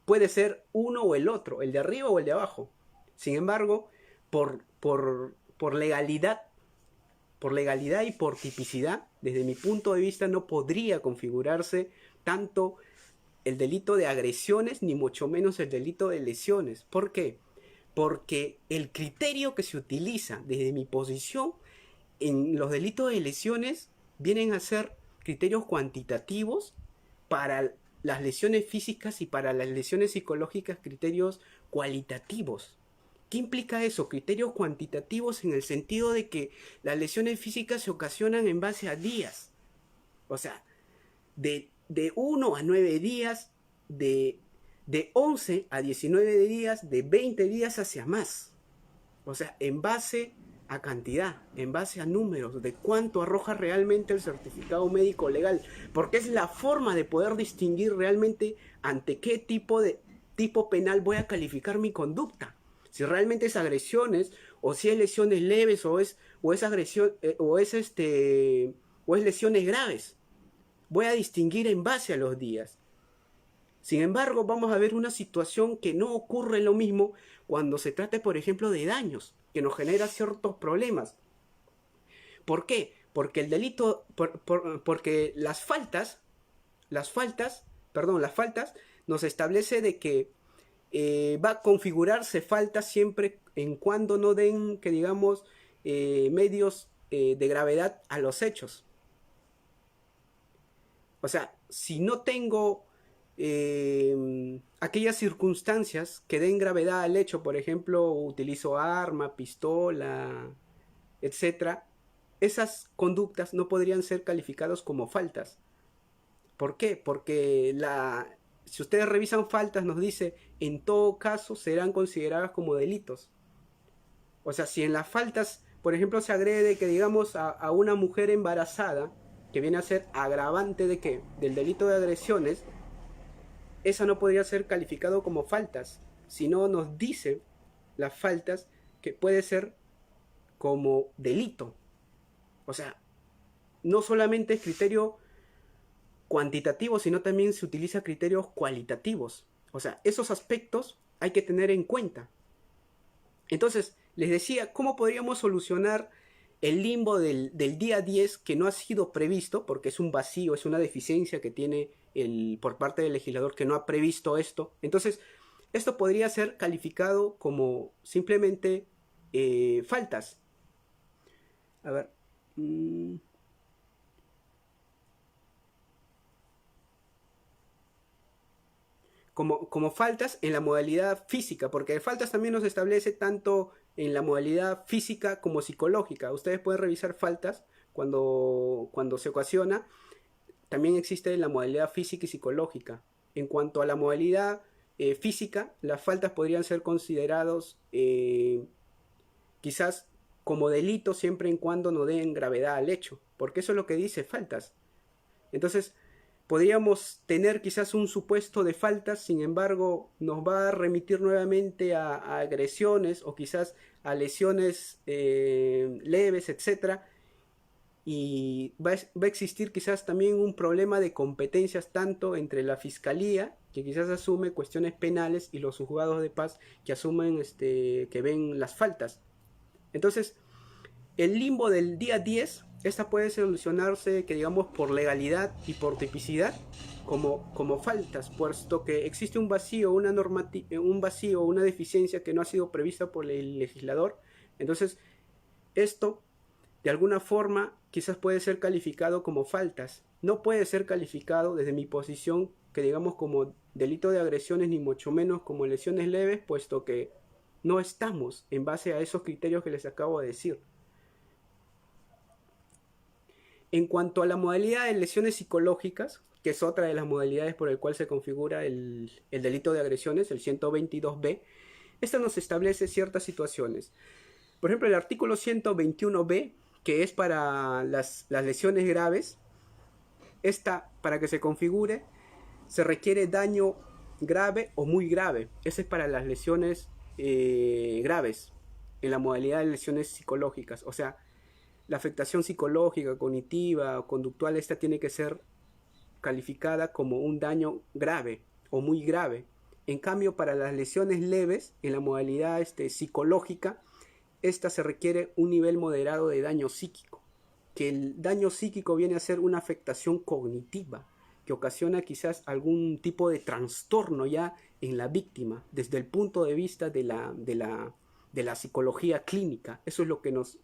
Puede ser uno o el otro, el de arriba o el de abajo. Sin embargo, por legalidad y por tipicidad, desde mi punto de vista no podría configurarse tanto el delito de agresiones ni mucho menos el delito de lesiones. ¿Por qué? Porque el criterio que se utiliza desde mi posición en los delitos de lesiones vienen a ser criterios cuantitativos, para las lesiones físicas y para las lesiones psicológicas criterios cualitativos. ¿Qué implica eso? Criterios cuantitativos en el sentido de que las lesiones físicas se ocasionan en base a días. O sea, de 1 a 9 días, de 11 a 19 días, de 20 días hacia más. O sea, en base a cantidad, en base a números, de cuánto arroja realmente el certificado médico legal, porque es la forma de poder distinguir realmente ante qué tipo penal voy a calificar mi conducta. Si realmente es agresiones, o si es lesiones leves, o es agresión, o es lesiones graves. Voy a distinguir en base a los días. Sin embargo, vamos a ver una situación que no ocurre lo mismo cuando se trata, por ejemplo, de daños, que nos genera ciertos problemas. ¿Por qué? Porque el delito, porque las faltas nos establece de que va a configurarse falta siempre en cuando no den, que digamos, medios de gravedad a los hechos. O sea, si no tengo aquellas circunstancias que den gravedad al hecho, por ejemplo, utilizo arma, pistola, etcétera, esas conductas no podrían ser calificadas como faltas. ¿Por qué? Porque si ustedes revisan faltas, nos dice, en todo caso serán consideradas como delitos. O sea, si en las faltas, por ejemplo, se agrede, que digamos, a una mujer embarazada, que viene a ser agravante de qué? Del delito de agresiones, esa no podría ser calificado como faltas, sino nos dice las faltas que puede ser como delito. O sea, no solamente es criterio cuantitativo, sino también se utiliza criterios cualitativos. O sea, esos aspectos hay que tener en cuenta. Entonces, les decía, ¿cómo podríamos solucionar el limbo del día 10 que no ha sido previsto? Porque es un vacío, es una deficiencia que tiene por parte del legislador que no ha previsto esto. Entonces, esto podría ser calificado como simplemente faltas. A ver. Como faltas en la modalidad física, porque faltas también nos establece tanto en la modalidad física como psicológica. Ustedes pueden revisar faltas cuando se ocasiona. También existe la modalidad física y psicológica. En cuanto a la modalidad física, las faltas podrían ser considerados quizás como delito siempre en cuando no den gravedad al hecho, porque eso es lo que dice faltas. Entonces, podríamos tener quizás un supuesto de faltas, sin embargo, nos va a remitir nuevamente a agresiones o quizás a lesiones leves, etc. y va a existir quizás también un problema de competencias tanto entre la fiscalía, que quizás asume cuestiones penales, y los juzgados de paz que asumen, que ven las faltas. Entonces, el limbo del día 10, esta puede solucionarse, que digamos, por legalidad y por tipicidad, como faltas, puesto que existe un vacío, un vacío, una deficiencia que no ha sido prevista por el legislador. Entonces, esto, de alguna forma, quizás puede ser calificado como faltas. No puede ser calificado, desde mi posición, que digamos como delito de agresiones, ni mucho menos como lesiones leves, puesto que no estamos en base a esos criterios que les acabo de decir. En cuanto a la modalidad de lesiones psicológicas, que es otra de las modalidades por el cual se configura el delito de agresiones, el 122b, esta nos establece ciertas situaciones. Por ejemplo, el artículo 121b, que es para las lesiones graves, esta, para que se configure, se requiere daño grave o muy grave. Ese es para las lesiones graves, en la modalidad de lesiones psicológicas. O sea, la afectación psicológica, cognitiva o conductual, esta tiene que ser calificada como un daño grave o muy grave. En cambio, para las lesiones leves, en la modalidad psicológica, esta se requiere un nivel moderado de daño psíquico, que el daño psíquico viene a ser una afectación cognitiva, que ocasiona quizás algún tipo de trastorno ya en la víctima, desde el punto de vista de la psicología clínica. Eso es lo que nos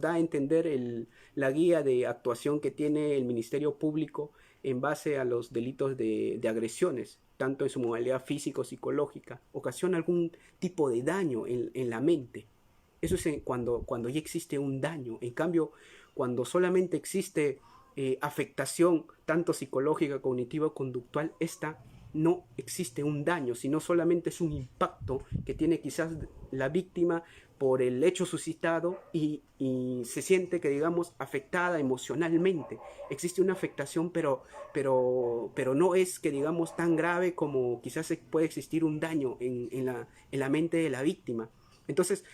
da a entender la guía de actuación que tiene el Ministerio Público en base a los delitos de agresiones, tanto en su modalidad físico-psicológica. Ocasiona algún tipo de daño en la mente. Eso es cuando ya existe un daño. En cambio, cuando solamente existe afectación, tanto psicológica, cognitiva o conductual, esta no existe un daño, sino solamente es un impacto que tiene quizás la víctima por el hecho suscitado y se siente, que digamos, afectada emocionalmente. Existe una afectación, pero no es, que digamos, tan grave como quizás puede existir un daño en la mente de la víctima. Entonces,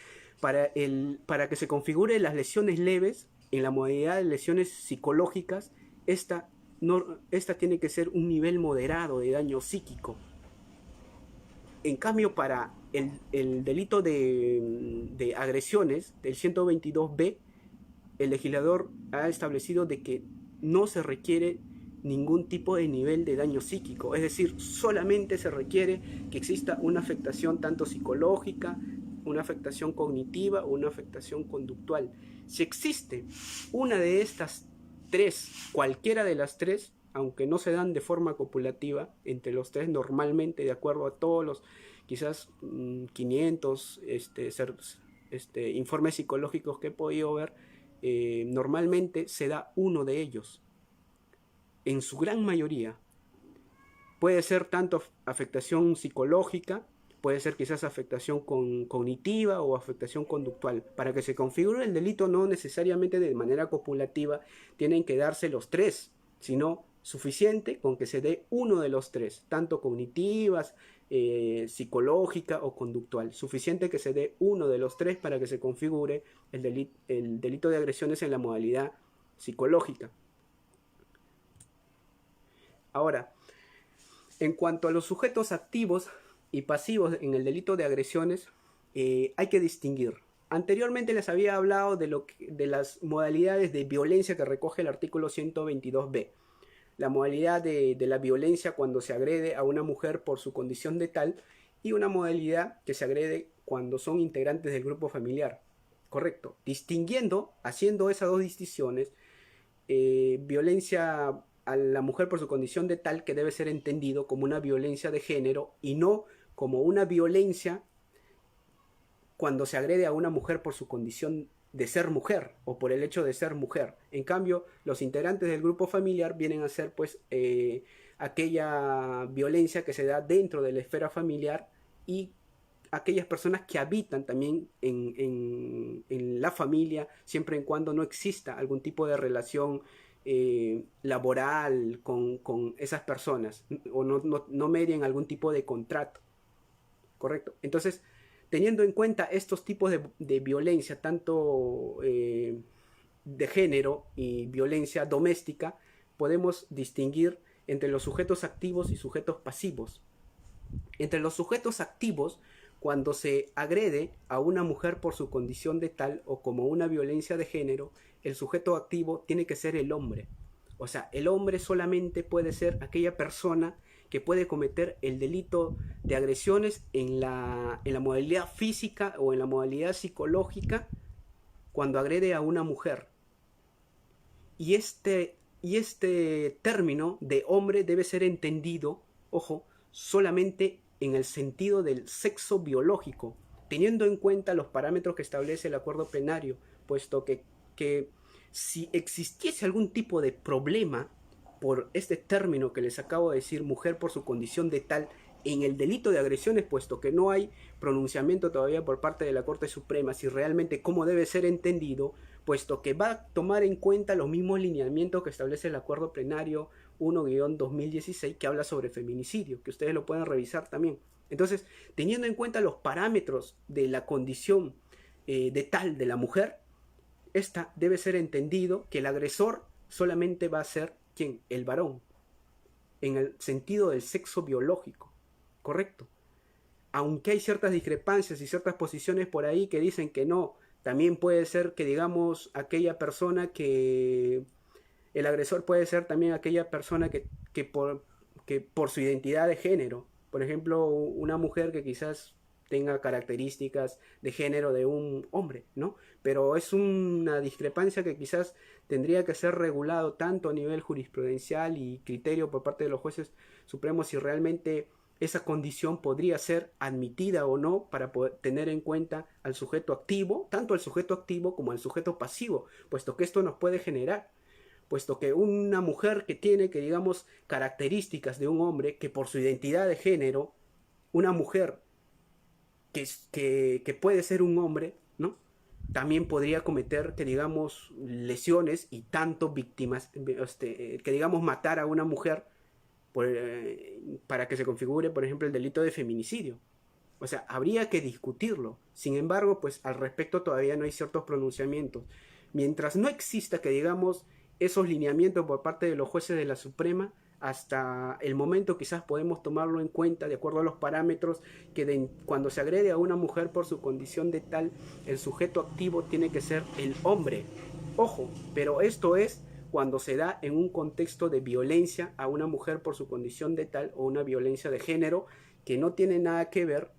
para que se configure las lesiones leves, en la modalidad de lesiones psicológicas, esta tiene que ser un nivel moderado de daño psíquico. En cambio, para el delito de agresiones del 122b, el legislador ha establecido de que no se requiere ningún tipo de nivel de daño psíquico, es decir, solamente se requiere que exista una afectación tanto psicológica, una afectación cognitiva o una afectación conductual. Si existe una de estas tres, cualquiera de las tres, aunque no se dan de forma copulativa entre los tres, normalmente, de acuerdo a todos los quizás 500 informes psicológicos que he podido ver, normalmente se da uno de ellos. En su gran mayoría puede ser tanto afectación psicológica, puede ser quizás afectación cognitiva o afectación conductual. Para que se configure el delito, no necesariamente de manera copulativa tienen que darse los tres, sino suficiente con que se dé uno de los tres, tanto cognitivas, psicológica o conductual. Suficiente que se dé uno de los tres para que se configure el delito de agresiones en la modalidad psicológica. Ahora, en cuanto a los sujetos activos y pasivos en el delito de agresiones, hay que distinguir. Anteriormente les había hablado de las modalidades de violencia que recoge el artículo 122b. La modalidad de la violencia cuando se agrede a una mujer por su condición de tal, y una modalidad que se agrede cuando son integrantes del grupo familiar. Correcto. Distinguiendo, haciendo esas dos distinciones, violencia a la mujer por su condición de tal, que debe ser entendido como una violencia de género y no como una violencia cuando se agrede a una mujer por su condición de ser mujer o por el hecho de ser mujer. En cambio, los integrantes del grupo familiar vienen a ser pues aquella violencia que se da dentro de la esfera familiar y aquellas personas que habitan también en la familia, siempre en cuando no exista algún tipo de relación laboral con esas personas o no medien algún tipo de contrato. Correcto. Entonces, teniendo en cuenta estos tipos de violencia, tanto de género y violencia doméstica, podemos distinguir entre los sujetos activos y sujetos pasivos. Entre los sujetos activos, cuando se agrede a una mujer por su condición de tal o como una violencia de género, el sujeto activo tiene que ser el hombre. O sea, el hombre solamente puede ser aquella persona que puede cometer el delito de agresiones en la modalidad física o en la modalidad psicológica cuando agrede a una mujer. Y este término de hombre debe ser entendido, ojo, solamente en el sentido del sexo biológico, teniendo en cuenta los parámetros que establece el acuerdo plenario, puesto que si existiese algún tipo de problema por este término que les acabo de decir, mujer por su condición de tal, en el delito de agresiones, puesto que no hay pronunciamiento todavía por parte de la Corte Suprema si realmente cómo debe ser entendido, puesto que va a tomar en cuenta los mismos lineamientos que establece el acuerdo plenario 1-2016 que habla sobre feminicidio, que ustedes lo pueden revisar también. Entonces, teniendo en cuenta los parámetros de la condición de tal de la mujer, esta debe ser entendido que el agresor solamente va a ser ¿quién? El varón, en el sentido del sexo biológico, ¿correcto? Aunque hay ciertas discrepancias y ciertas posiciones por ahí que dicen que no, también puede ser que digamos aquella persona que el agresor puede ser también aquella persona que por su identidad de género, por ejemplo, una mujer que quizás tenga características de género de un hombre, ¿no? Pero es una discrepancia que quizás tendría que ser regulado tanto a nivel jurisprudencial y criterio por parte de los jueces supremos si realmente esa condición podría ser admitida o no para poder tener en cuenta al sujeto activo, tanto al sujeto activo como al sujeto pasivo, puesto que esto nos puede generar, puesto que una mujer que tiene, que digamos, características de un hombre, que por su identidad de género, una mujer que puede ser un hombre, ¿no? También podría cometer, que digamos, lesiones y tanto víctimas, que digamos, matar a una mujer para que se configure, por ejemplo, el delito de feminicidio. O sea, habría que discutirlo. Sin embargo, pues al respecto todavía no hay ciertos pronunciamientos. Mientras no exista, que digamos, esos lineamientos por parte de los jueces de la Suprema, hasta el momento quizás podemos tomarlo en cuenta de acuerdo a los parámetros que cuando se agrede a una mujer por su condición de tal, el sujeto activo tiene que ser el hombre. Ojo, pero esto es cuando se da en un contexto de violencia a una mujer por su condición de tal o una violencia de género que no tiene nada que ver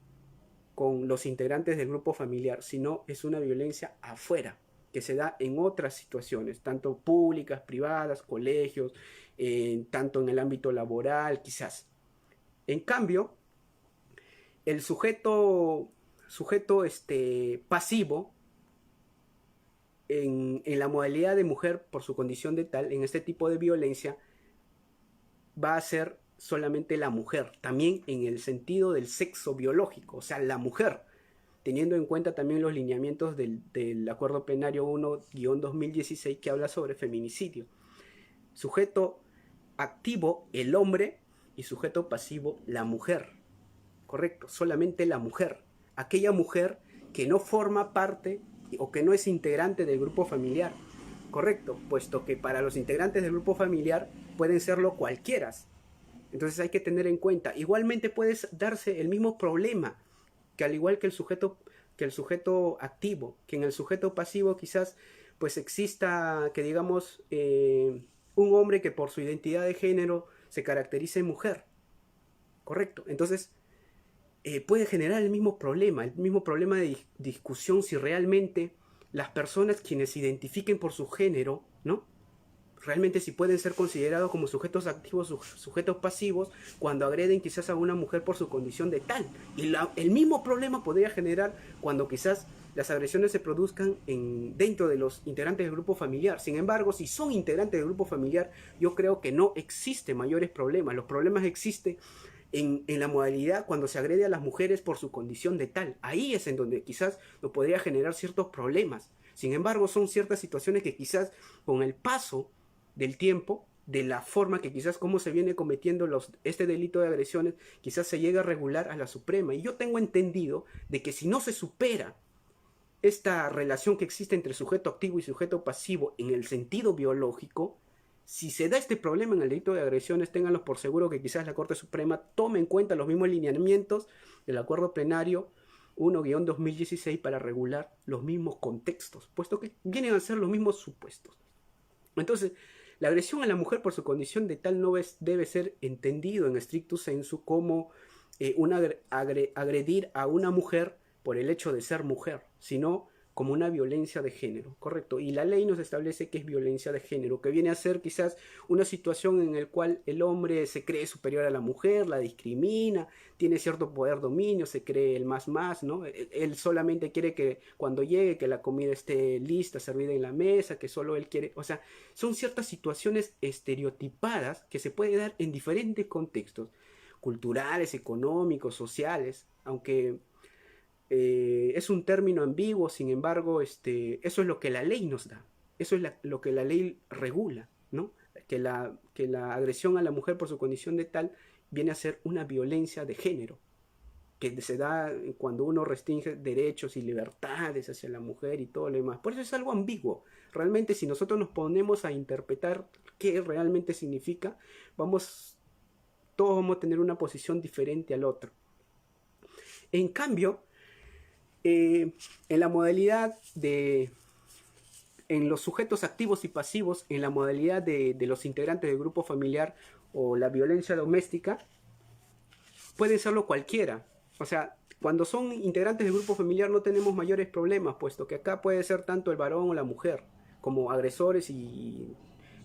con los integrantes del grupo familiar, sino es una violencia afuera, que se da en otras situaciones, tanto públicas, privadas, colegios, tanto en el ámbito laboral, quizás. En cambio, el sujeto pasivo, en la modalidad de mujer por su condición de tal, en este tipo de violencia, va a ser solamente la mujer, también en el sentido del sexo biológico, o sea, la mujer, teniendo en cuenta también los lineamientos del Acuerdo Plenario 1-2016 que habla sobre feminicidio. Sujeto activo, el hombre, y sujeto pasivo, la mujer. Correcto, solamente la mujer. Aquella mujer que no forma parte o que no es integrante del grupo familiar. Correcto, puesto que para los integrantes del grupo familiar pueden serlo cualquiera. Entonces hay que tener en cuenta. Igualmente puede darse el mismo problema que al igual que el sujeto activo, que en el sujeto pasivo quizás pues exista, que digamos, un hombre que por su identidad de género se caracterice mujer. Correcto. Entonces puede generar el mismo problema de discusión si realmente las personas quienes se identifiquen por su género, ¿no? Realmente si pueden ser considerados como sujetos activos o sujetos pasivos cuando agreden quizás a una mujer por su condición de tal. Y el mismo problema podría generar cuando quizás las agresiones se produzcan dentro de los integrantes del grupo familiar. Sin embargo, si son integrantes del grupo familiar, yo creo que no existen mayores problemas. Los problemas existen en la modalidad cuando se agrede a las mujeres por su condición de tal. Ahí es en donde quizás nos podría generar ciertos problemas. Sin embargo, son ciertas situaciones que quizás con el paso del tiempo, de la forma que quizás como se viene cometiendo este delito de agresiones, quizás se llega a regular a la Suprema. Y yo tengo entendido de que si no se supera esta relación que existe entre sujeto activo y sujeto pasivo en el sentido biológico, si se da este problema en el delito de agresiones, ténganlos por seguro que quizás la Corte Suprema tome en cuenta los mismos lineamientos del Acuerdo Plenario 1-2016 para regular los mismos contextos, puesto que vienen a ser los mismos supuestos. Entonces, la agresión a la mujer por su condición de tal no debe ser entendido en stricto sensu como agredir a una mujer por el hecho de ser mujer, sino como una violencia de género, ¿correcto? Y la ley nos establece que es violencia de género, que viene a ser quizás una situación en la cual el hombre se cree superior a la mujer, la discrimina, tiene cierto poder dominio, se cree el más, ¿no? Él solamente quiere que cuando llegue, que la comida esté lista, servida en la mesa, que solo él quiere, o sea, son ciertas situaciones estereotipadas que se pueden dar en diferentes contextos, culturales, económicos, sociales, aunque es un término ambiguo, sin embargo, eso es lo que la ley nos da, eso es lo que la ley regula, ¿no? Que la agresión a la mujer por su condición de tal viene a ser una violencia de género, que se da cuando uno restringe derechos y libertades hacia la mujer y todo lo demás. Por eso es algo ambiguo. Realmente, si nosotros nos ponemos a interpretar qué realmente significa, todos vamos a tener una posición diferente al otro. En cambio, en la modalidad en los sujetos activos y pasivos, en la modalidad de los integrantes del grupo familiar o la violencia doméstica, puede serlo cualquiera. O sea, cuando son integrantes del grupo familiar no tenemos mayores problemas, puesto que acá puede ser tanto el varón o la mujer como agresores, y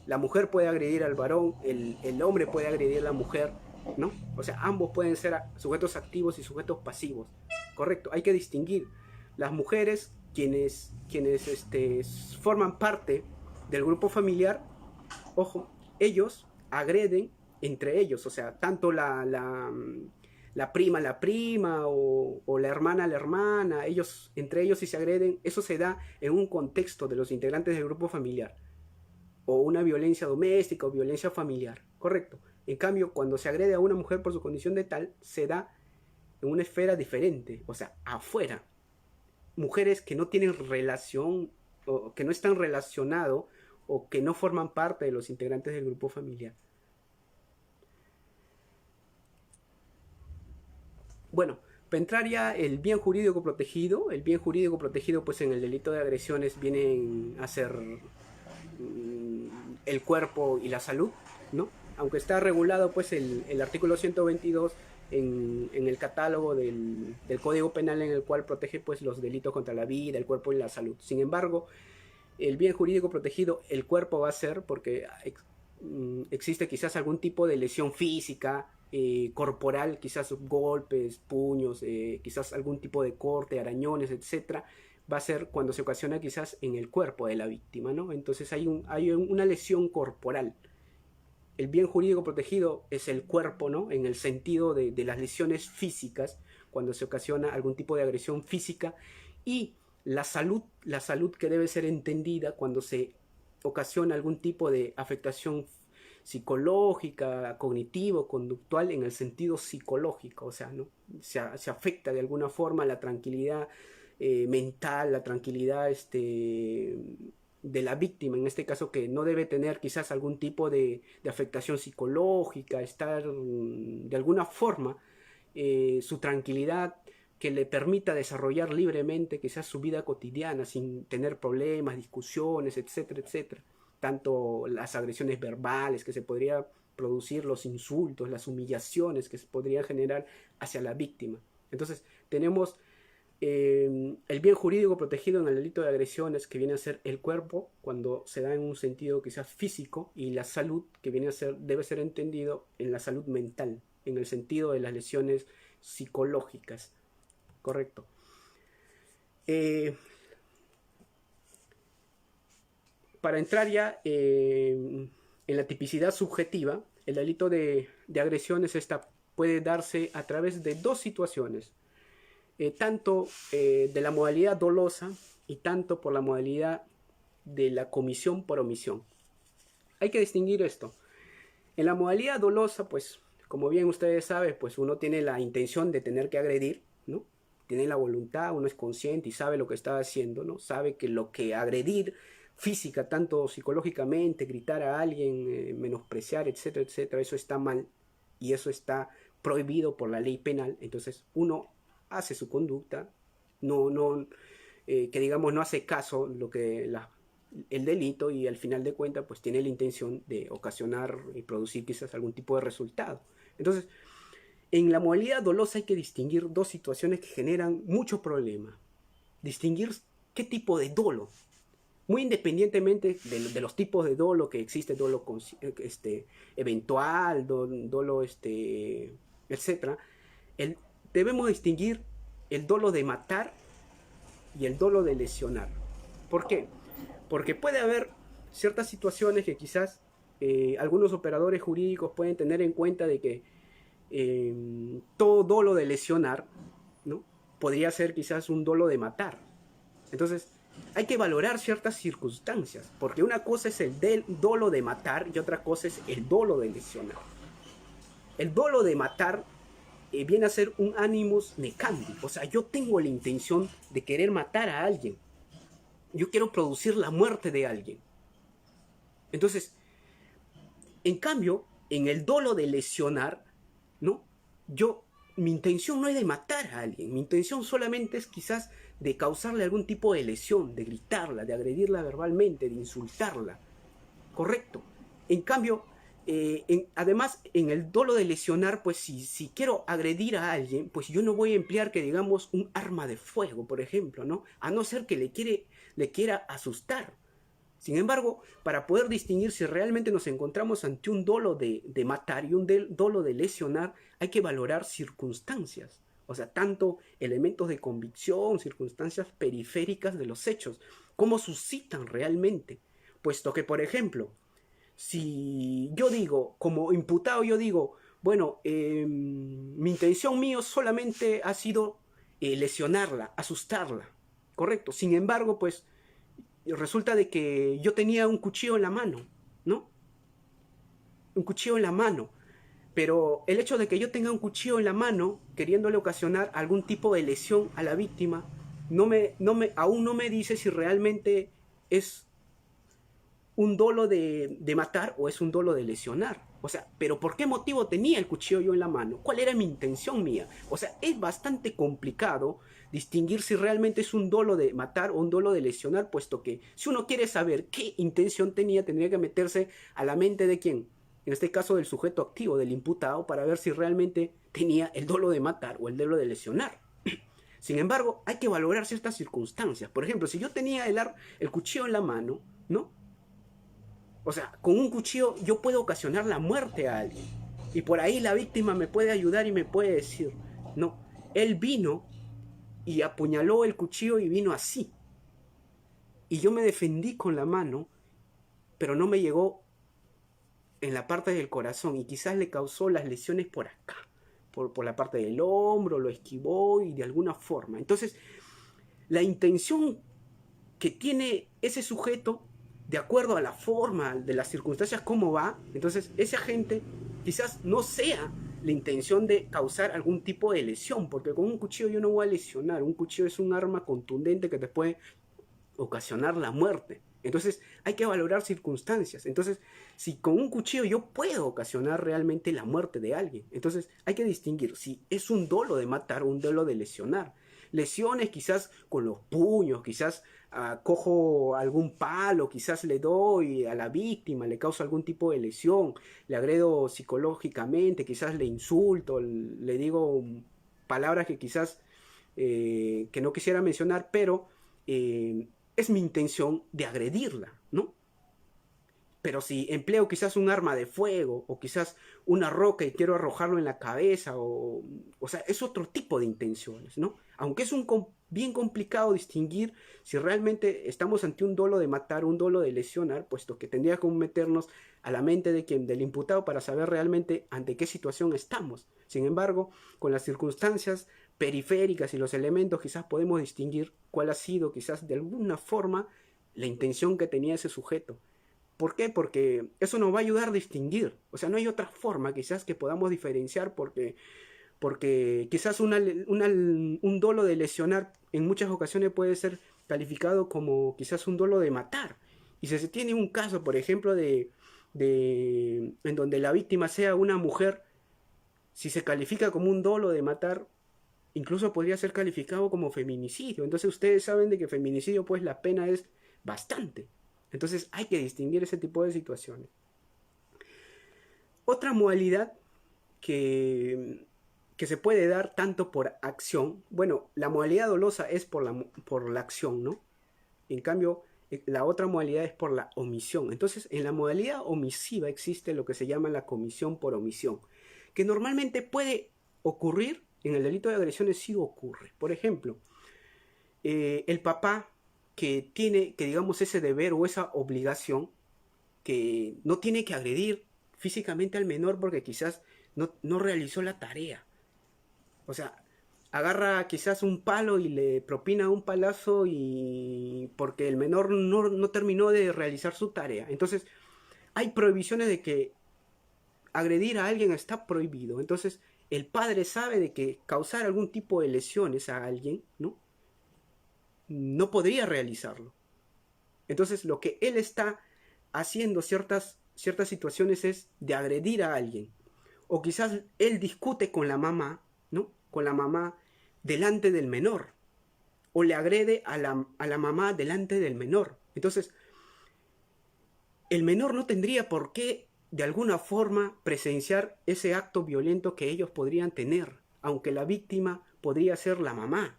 la mujer puede agredir al varón, el hombre puede agredir a la mujer, ¿no? O sea, ambos pueden ser sujetos activos y sujetos pasivos. Correcto, hay que distinguir. Las mujeres, quienes forman parte del grupo familiar, ojo, ellos agreden entre ellos, o sea, tanto la prima a la prima o la hermana a la hermana, entre ellos si se agreden, eso se da en un contexto de los integrantes del grupo familiar, o una violencia doméstica o violencia familiar, correcto. En cambio, cuando se agrede a una mujer por su condición de tal, se da en una esfera diferente, o sea, afuera. Mujeres que no tienen relación, o que no están relacionados, o que no forman parte de los integrantes del grupo familiar. Bueno, para entrar ya el bien jurídico protegido pues en el delito de agresiones vienen a ser el cuerpo y la salud, ¿no? Aunque está regulado pues el artículo 122 en el catálogo del Código Penal, en el cual protege pues los delitos contra la vida, el cuerpo y la salud. Sin embargo, el bien jurídico protegido, el cuerpo va a ser porque existe quizás algún tipo de lesión física, corporal, quizás golpes, puños, quizás algún tipo de corte, arañones, etcétera, va a ser cuando se ocasiona quizás en el cuerpo de la víctima, ¿no? Entonces hay una lesión corporal. El bien jurídico protegido es el cuerpo, ¿no? En el sentido de las lesiones físicas, cuando se ocasiona algún tipo de agresión física, y la salud que debe ser entendida cuando se ocasiona algún tipo de afectación psicológica, cognitivo, conductual, en el sentido psicológico, o sea, ¿no? Se afecta de alguna forma la tranquilidad mental, la tranquilidad de la víctima, en este caso, que no debe tener quizás algún tipo de afectación psicológica, estar de alguna forma su tranquilidad, que le permita desarrollar libremente quizás su vida cotidiana sin tener problemas, discusiones, etcétera, etcétera. Tanto las agresiones verbales que se podría producir, los insultos, las humillaciones que se podrían generar hacia la víctima. Entonces tenemos el bien jurídico protegido en el delito de agresiones, que viene a ser el cuerpo cuando se da en un sentido quizás físico, y la salud, que debe ser entendido en la salud mental, en el sentido de las lesiones psicológicas. Correcto. Para entrar ya en la tipicidad subjetiva, el delito de agresiones puede darse a través de dos situaciones, tanto de la modalidad dolosa y tanto por la modalidad de la comisión por omisión. Hay que distinguir esto. En la modalidad dolosa, pues, como bien ustedes saben, pues uno tiene la intención de tener que agredir, ¿no? tiene la voluntad, uno es consciente y sabe lo que está haciendo, ¿no? Sabe que lo que agredir física, tanto psicológicamente, gritar a alguien, menospreciar, etcétera, etcétera, eso está mal y eso está prohibido por la ley penal. Entonces uno hace su conducta, que digamos no hace caso lo que el delito, y al final de cuentas pues tiene la intención de ocasionar y producir quizás algún tipo de resultado. Entonces, en la modalidad dolosa hay que distinguir dos situaciones que generan mucho problema. Distinguir qué tipo de dolo, muy independientemente de los tipos de dolo que existe, dolo eventual, dolo, etc. Debemos distinguir el dolo de matar y el dolo de lesionar. ¿Por qué? Porque puede haber ciertas situaciones que quizás algunos operadores jurídicos pueden tener en cuenta de que todo dolo de lesionar, ¿no?, podría ser quizás un dolo de matar. Entonces, hay que valorar ciertas circunstancias, porque una cosa es el dolo de matar y otra cosa es el dolo de lesionar. El dolo de matar viene a ser un animus necandi, o sea, yo tengo la intención de querer matar a alguien, yo quiero producir la muerte de alguien. Entonces, en cambio, en el dolo de lesionar, ¿no?, mi intención no es de matar a alguien, mi intención solamente es quizás de causarle algún tipo de lesión, de gritarla, de agredirla verbalmente, de insultarla. Correcto. En cambio, además, en el dolo de lesionar, pues si quiero agredir a alguien, pues yo no voy a emplear, que digamos, un arma de fuego, por ejemplo, ¿no? A no ser que le quiera asustar. Sin embargo, para poder distinguir si realmente nos encontramos ante un dolo de matar y un dolo de lesionar, hay que valorar circunstancias. O sea, tanto elementos de convicción, circunstancias periféricas de los hechos, cómo suscitan realmente. Puesto que, por ejemplo, si yo digo, como imputado, yo digo, bueno, mi intención mío solamente ha sido lesionarla, asustarla, ¿correcto? Sin embargo, pues resulta de que yo tenía un cuchillo en la mano, ¿no? Un cuchillo en la mano. Pero el hecho de que yo tenga un cuchillo en la mano, queriéndole ocasionar algún tipo de lesión a la víctima, aún no me dice si realmente es un dolo de matar o es un dolo de lesionar. O sea, pero ¿por qué motivo tenía el cuchillo yo en la mano? ¿Cuál era mi intención mía? O sea, es bastante complicado distinguir si realmente es un dolo de matar o un dolo de lesionar, puesto que si uno quiere saber qué intención tenía, tendría que meterse a la mente de quién, en este caso del sujeto activo, del imputado, para ver si realmente tenía el dolo de matar o el dolo de lesionar. Sin embargo, hay que valorar ciertas circunstancias. Por ejemplo, si yo tenía el cuchillo en la mano, ¿no? O sea, con un cuchillo yo puedo ocasionar la muerte a alguien. Y por ahí la víctima me puede ayudar y me puede decir, no, él vino y apuñaló el cuchillo y vino así. Y yo me defendí con la mano, pero no me llegó en la parte del corazón y quizás le causó las lesiones por acá, por la parte del hombro, lo esquivó y de alguna forma. Entonces, la intención que tiene ese sujeto, de acuerdo a la forma, de las circunstancias, cómo va, entonces ese agente quizás no sea la intención de causar algún tipo de lesión, porque con un cuchillo yo no voy a lesionar, un cuchillo es un arma contundente que te puede ocasionar la muerte. Entonces hay que valorar circunstancias. Entonces, si con un cuchillo yo puedo ocasionar realmente la muerte de alguien, entonces hay que distinguir si es un dolo de matar o un dolo de lesionar. Lesiones quizás con los puños, quizás cojo algún palo, quizás le doy a la víctima, le causo algún tipo de lesión, le agredo psicológicamente, quizás le insulto, le digo palabras que quizás que no quisiera mencionar, pero es mi intención de agredirla, ¿no? Pero si empleo quizás un arma de fuego o quizás una roca y quiero arrojarlo en la cabeza, o sea, es otro tipo de intenciones, ¿no? Aunque es bien complicado distinguir si realmente estamos ante un dolo de matar o un dolo de lesionar, puesto que tendría que meternos a la mente del imputado para saber realmente ante qué situación estamos. Sin embargo, con las circunstancias periféricas y los elementos quizás podemos distinguir cuál ha sido quizás de alguna forma la intención que tenía ese sujeto. ¿Por qué? Porque eso nos va a ayudar a distinguir. O sea, no hay otra forma quizás que podamos diferenciar, porque porque quizás un dolo de lesionar en muchas ocasiones puede ser calificado como quizás un dolo de matar. Y si se tiene un caso, por ejemplo, en donde la víctima sea una mujer, si se califica como un dolo de matar, incluso podría ser calificado como feminicidio. Entonces ustedes saben de que feminicidio, pues la pena es bastante. Entonces hay que distinguir ese tipo de situaciones. Otra modalidad que se puede dar tanto por acción, bueno, la modalidad dolosa es por la acción, ¿no? En cambio, la otra modalidad es por la omisión. Entonces, en la modalidad omisiva existe lo que se llama la comisión por omisión, que normalmente puede ocurrir, en el delito de agresiones sí ocurre. Por ejemplo, el papá que tiene, que digamos, ese deber o esa obligación, que no tiene que agredir físicamente al menor porque quizás no realizó la tarea. O sea, agarra quizás un palo y le propina un palazo y porque el menor no terminó de realizar su tarea. Entonces, hay prohibiciones de que agredir a alguien está prohibido. Entonces, el padre sabe de que causar algún tipo de lesiones a alguien, ¿no? No podría realizarlo. Entonces, lo que él está haciendo ciertas situaciones es de agredir a alguien. O quizás él discute con la mamá, ¿no? Con la mamá delante del menor. O le agrede a la mamá delante del menor. Entonces, el menor no tendría por qué, de alguna forma, presenciar ese acto violento que ellos podrían tener, aunque la víctima podría ser la mamá,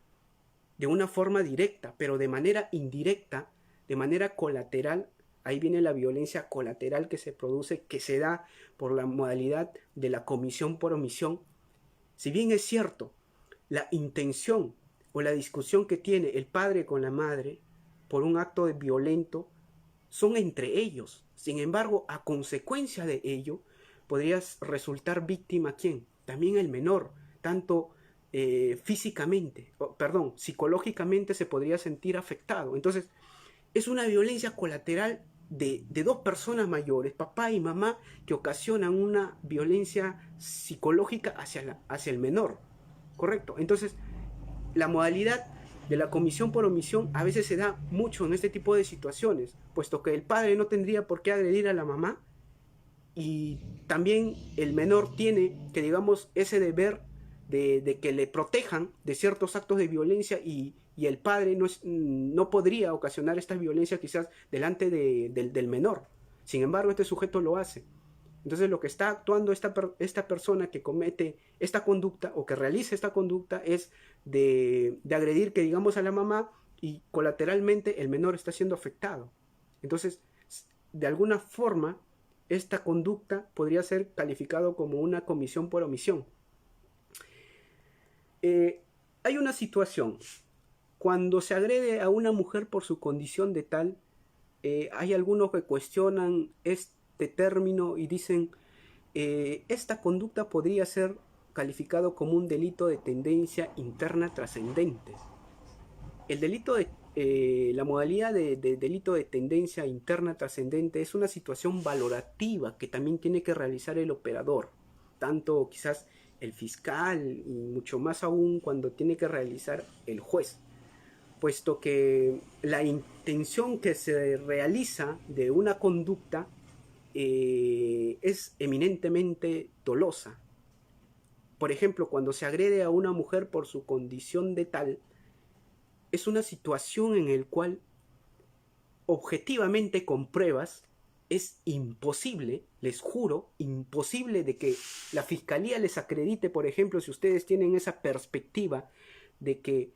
de una forma directa, pero de manera indirecta, de manera colateral. Ahí viene la violencia colateral que se produce, que se da por la modalidad de la comisión por omisión. Si bien es cierto, la intención o la discusión que tiene el padre con la madre por un acto violento son entre ellos. Sin embargo, a consecuencia de ello, podrías resultar víctima ¿quién? También el menor, tanto psicológicamente se podría sentir afectado. Entonces, es una violencia colateral de dos personas mayores, papá y mamá, que ocasionan una violencia psicológica hacia el menor. ¿Correcto? Entonces, la modalidad de la comisión por omisión a veces se da mucho en este tipo de situaciones, puesto que el padre no tendría por qué agredir a la mamá y también el menor tiene que, digamos, ese deber de que le protejan de ciertos actos de violencia y el padre no podría ocasionar esta violencia quizás delante del menor. Sin embargo, este sujeto lo hace. Entonces lo que está actuando esta persona que comete esta conducta o que realiza esta conducta es de agredir, que digamos, a la mamá, y colateralmente el menor está siendo afectado. Entonces, de alguna forma, esta conducta podría ser calificado como una comisión por omisión. Hay una situación. Cuando se agrede a una mujer por su condición de tal, hay algunos que cuestionan este término y dicen, esta conducta podría ser calificado como un delito de tendencia interna trascendente. El delito la modalidad de delito de tendencia interna trascendente es una situación valorativa que también tiene que realizar el operador, tanto quizás el fiscal y mucho más aún cuando tiene que realizar el juez, puesto que la intención que se realiza de una conducta es eminentemente dolosa. Por ejemplo, cuando se agrede a una mujer por su condición de tal, es una situación en la cual objetivamente con pruebas es imposible, les juro, imposible de que la fiscalía les acredite, por ejemplo, si ustedes tienen esa perspectiva de que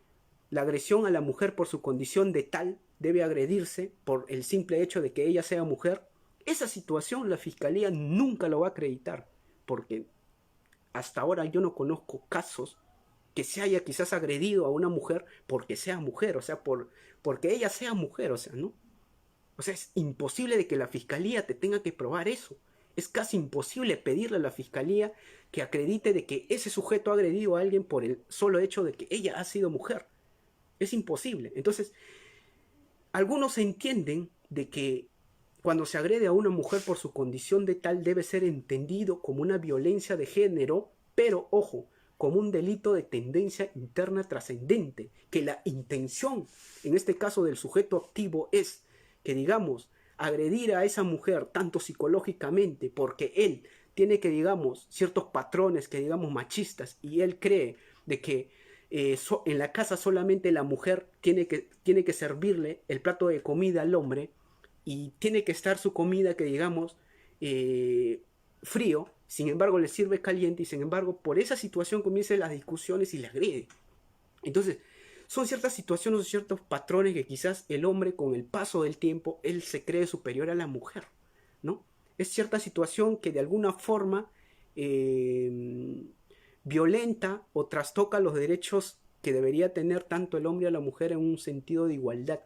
la agresión a la mujer por su condición de tal debe agredirse por el simple hecho de que ella sea mujer, esa situación la fiscalía nunca lo va a acreditar, porque hasta ahora yo no conozco casos que se haya quizás agredido a una mujer porque sea mujer, o sea, porque ella sea mujer, o sea, ¿no? O sea, es imposible de que la fiscalía te tenga que probar eso. Es casi imposible pedirle a la fiscalía que acredite de que ese sujeto ha agredido a alguien por el solo hecho de que ella ha sido mujer. Es imposible. Entonces, algunos entienden de que cuando se agrede a una mujer por su condición de tal debe ser entendido como una violencia de género, pero ojo, como un delito de tendencia interna trascendente, que la intención, en este caso del sujeto activo, es que, digamos, agredir a esa mujer tanto psicológicamente porque él tiene que, digamos, ciertos patrones que, digamos, machistas, y él cree de que en la casa solamente la mujer tiene que servirle el plato de comida al hombre, y tiene que estar su comida que, digamos, frío, sin embargo le sirve caliente, y sin embargo por esa situación comienzan las discusiones y le agrede. Entonces, son ciertas situaciones o ciertos patrones que quizás el hombre, con el paso del tiempo, él se cree superior a la mujer, ¿no? Es cierta situación que de alguna forma violenta o trastoca los derechos que debería tener tanto el hombre a la mujer en un sentido de igualdad.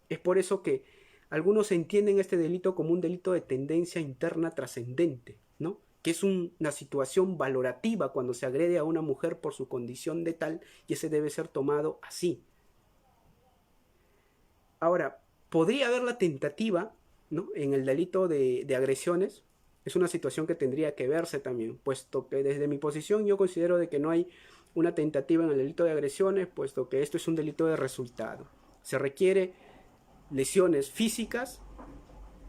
Es por eso que algunos entienden este delito como un delito de tendencia interna trascendente, ¿no? Que es una situación valorativa cuando se agrede a una mujer por su condición de tal, y ese debe ser tomado así. Ahora, podría haber la tentativa, ¿no? En el delito de agresiones. Es una situación que tendría que verse también, puesto que desde mi posición yo considero de que no hay una tentativa en el delito de agresiones, puesto que esto es un delito de resultado. Se requiere lesiones físicas,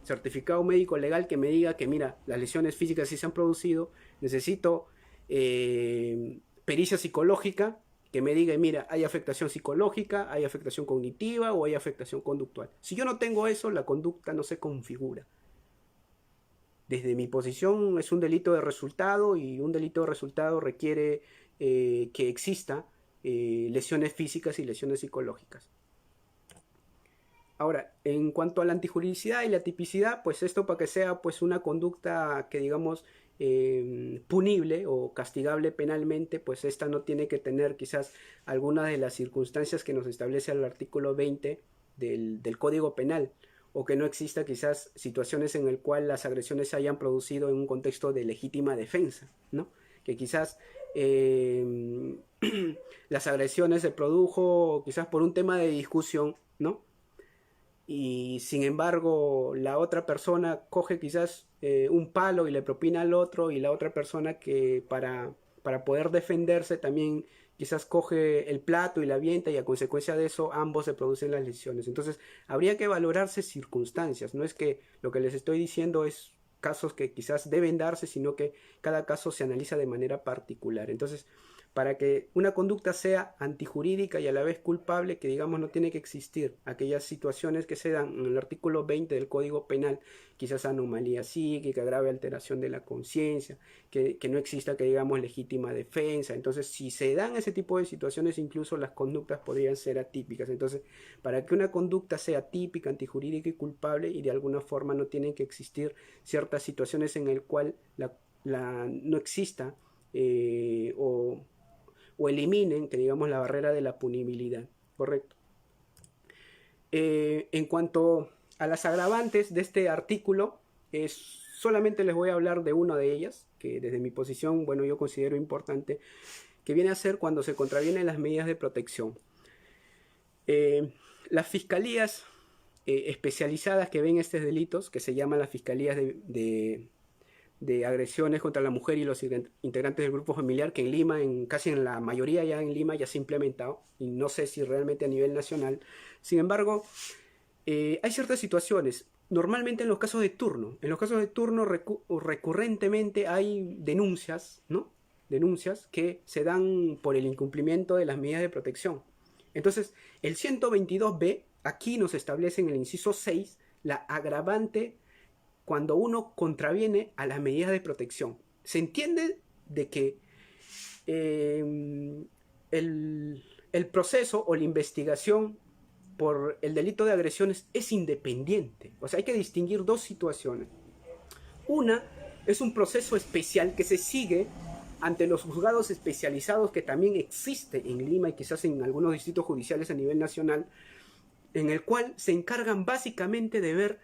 certificado médico legal que me diga que, mira, las lesiones físicas sí se han producido, necesito pericia psicológica que me diga, mira, hay afectación psicológica, hay afectación cognitiva o hay afectación conductual. Si yo no tengo eso, la conducta no se configura. Desde mi posición es un delito de resultado, y un delito de resultado requiere que exista lesiones físicas y lesiones psicológicas. Ahora, en cuanto a la antijuridicidad y la tipicidad, pues esto, para que sea pues una conducta que, digamos, punible o castigable penalmente, pues esta no tiene que tener quizás algunas de las circunstancias que nos establece el artículo 20 del Código Penal, o que no exista quizás situaciones en el cual las agresiones se hayan producido en un contexto de legítima defensa, ¿no? Que quizás las agresiones se produjo quizás por un tema de discusión, ¿no? Y sin embargo la otra persona coge quizás un palo y le propina al otro, y la otra persona, que para poder defenderse también quizás coge el plato y la avienta, y a consecuencia de eso ambos se producen las lesiones. Entonces habría que valorarse circunstancias, no es que lo que les estoy diciendo es casos que quizás deben darse, sino que cada caso se analiza de manera particular. Entonces, para que una conducta sea antijurídica y a la vez culpable, que, digamos, no tiene que existir aquellas situaciones que se dan en el artículo 20 del Código Penal, quizás anomalía psíquica, grave alteración de la conciencia, que no exista, que, digamos, legítima defensa. Entonces, si se dan ese tipo de situaciones, incluso las conductas podrían ser atípicas. Entonces, para que una conducta sea típica, antijurídica y culpable, y de alguna forma no tienen que existir ciertas situaciones en el cual no exista o eliminen, que, digamos, la barrera de la punibilidad, ¿correcto? En cuanto a las agravantes de este artículo, solamente les voy a hablar de una de ellas, que desde mi posición, bueno, yo considero importante, que viene a ser cuando se contravienen las medidas de protección. Las fiscalías especializadas que ven estos delitos, que se llaman las fiscalías de agresiones contra la mujer y los integrantes del grupo familiar, que en Lima, casi en la mayoría ya en Lima ya se ha implementado, y no sé si realmente a nivel nacional. Sin embargo, hay ciertas situaciones, normalmente en los casos de turno, recurrentemente hay denuncias, ¿no? Denuncias que se dan por el incumplimiento de las medidas de protección. Entonces, el 122b aquí nos establece en el inciso 6 la agravante cuando uno contraviene a las medidas de protección. Se entiende de que el proceso o la investigación por el delito de agresiones es independiente. O sea, hay que distinguir dos situaciones. Una es un proceso especial que se sigue ante los juzgados especializados, que también existe en Lima y quizás en algunos distritos judiciales a nivel nacional, en el cual se encargan básicamente de ver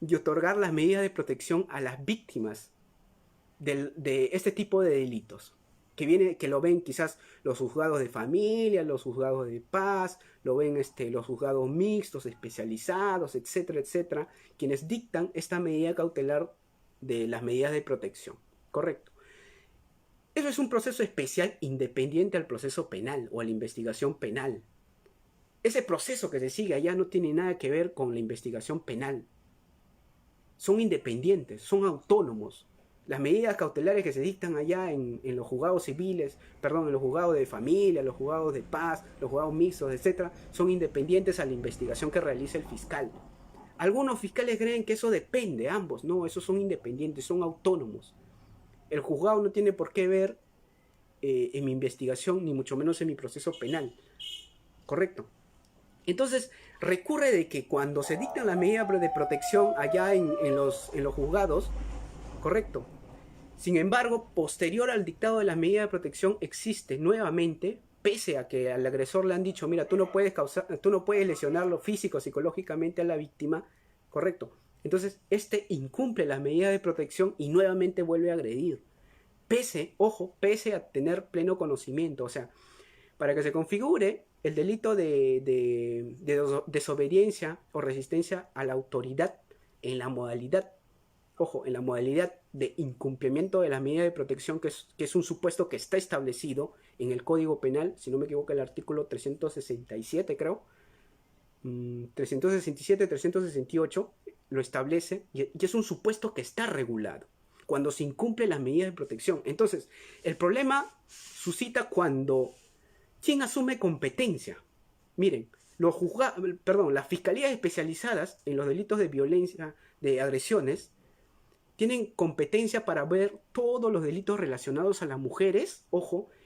y otorgar las medidas de protección a las víctimas de este tipo de delitos, que lo ven quizás los juzgados de familia, los juzgados de paz, lo ven los juzgados mixtos, especializados, etcétera, etcétera, quienes dictan esta medida cautelar de las medidas de protección, correcto. Eso es un proceso especial independiente al proceso penal o a la investigación penal. Ese proceso que se sigue allá no tiene nada que ver con la investigación penal. Son independientes, son autónomos. Las medidas cautelares que se dictan allá en los juzgados civiles, perdón, en los juzgados de familia, los juzgados de paz, los juzgados mixtos, etc., son independientes a la investigación que realiza el fiscal. Algunos fiscales creen que eso depende, ambos. No, esos son independientes, son autónomos. El juzgado no tiene por qué ver en mi investigación, ni mucho menos en mi proceso penal. ¿Correcto? Entonces, recurre de que cuando se dictan las medidas de protección allá en los juzgados, correcto. Sin embargo, posterior al dictado de las medidas de protección, existe nuevamente, pese a que al agresor le han dicho, mira, tú no puedes lesionarlo físico o psicológicamente a la víctima, correcto. Entonces, este incumple las medidas de protección y nuevamente vuelve a agredir. Pese a tener pleno conocimiento. O sea, para que se configure el delito de desobediencia o resistencia a la autoridad en la modalidad, en la modalidad de incumplimiento de las medidas de protección, que es un supuesto que está establecido en el Código Penal, si no me equivoco, el artículo 367, creo, 367, 368, lo establece, y es un supuesto que está regulado cuando se incumplen las medidas de protección. Entonces, el problema suscita cuando ¿quién asume competencia? Miren, las fiscalías especializadas en los delitos de violencia, de agresiones, tienen competencia para ver todos los delitos relacionados a las mujeres,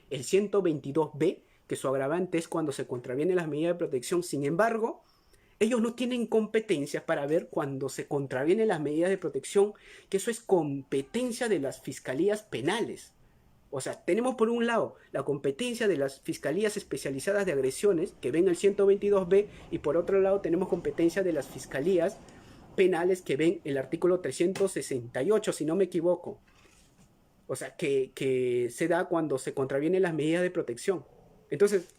el 122B, que su agravante es cuando se contravienen las medidas de protección. Sin embargo, ellos no tienen competencia para ver cuando se contravienen las medidas de protección, que eso es competencia de las fiscalías penales. O sea, tenemos por un lado la competencia de las fiscalías especializadas de agresiones, que ven el 122B, y por otro lado tenemos competencia de las fiscalías penales que ven el artículo 368, si no me equivoco. O sea, que se da cuando se contravienen las medidas de protección. Entonces,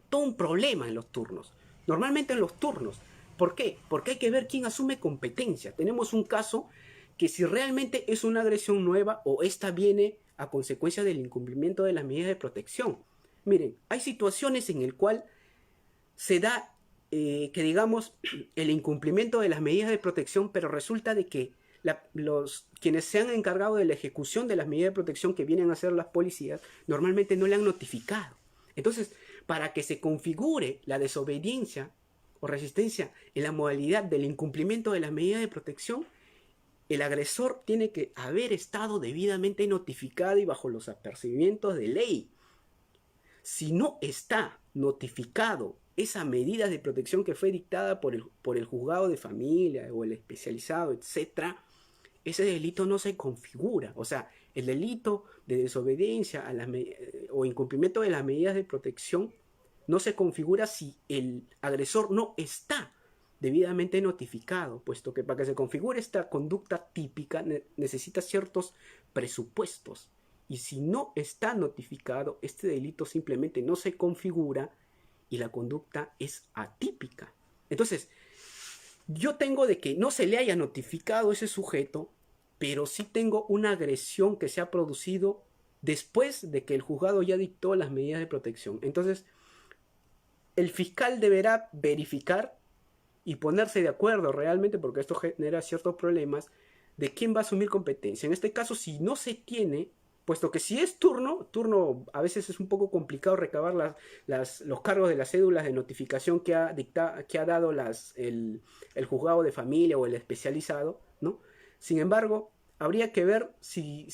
todo un problema en los turnos. Normalmente en los turnos. ¿Por qué? Porque hay que ver quién asume competencia. Tenemos un caso que si realmente es una agresión nueva o esta viene a consecuencia del incumplimiento de las medidas de protección. Miren, hay situaciones en el cual se da que digamos el incumplimiento de las medidas de protección, pero resulta de que quienes se han encargado de la ejecución de las medidas de protección que vienen a hacer las policías, normalmente no le han notificado. Entonces, para que se configure la desobediencia o resistencia en la modalidad del incumplimiento de las medidas de protección, el agresor tiene que haber estado debidamente notificado y bajo los apercibimientos de ley. Si no está notificado esa medida de protección que fue dictada por el juzgado de familia o el especializado, etc., ese delito no se configura. O sea, el delito de desobediencia o incumplimiento de las medidas de protección no se configura si el agresor no está debidamente notificado, puesto que para que se configure esta conducta típica necesita ciertos presupuestos. Y si no está notificado, este delito simplemente no se configura y la conducta es atípica. Entonces, yo tengo de que no se le haya notificado ese sujeto, pero sí tengo una agresión que se ha producido después de que el juzgado ya dictó las medidas de protección. Entonces, el fiscal deberá verificar y ponerse de acuerdo realmente, porque esto genera ciertos problemas, de quién va a asumir competencia. En este caso, si no se tiene, puesto que si es turno a veces es un poco complicado recabar los cargos de las cédulas de notificación que ha dado el juzgado de familia o el especializado, ¿no? Sin embargo, habría que ver si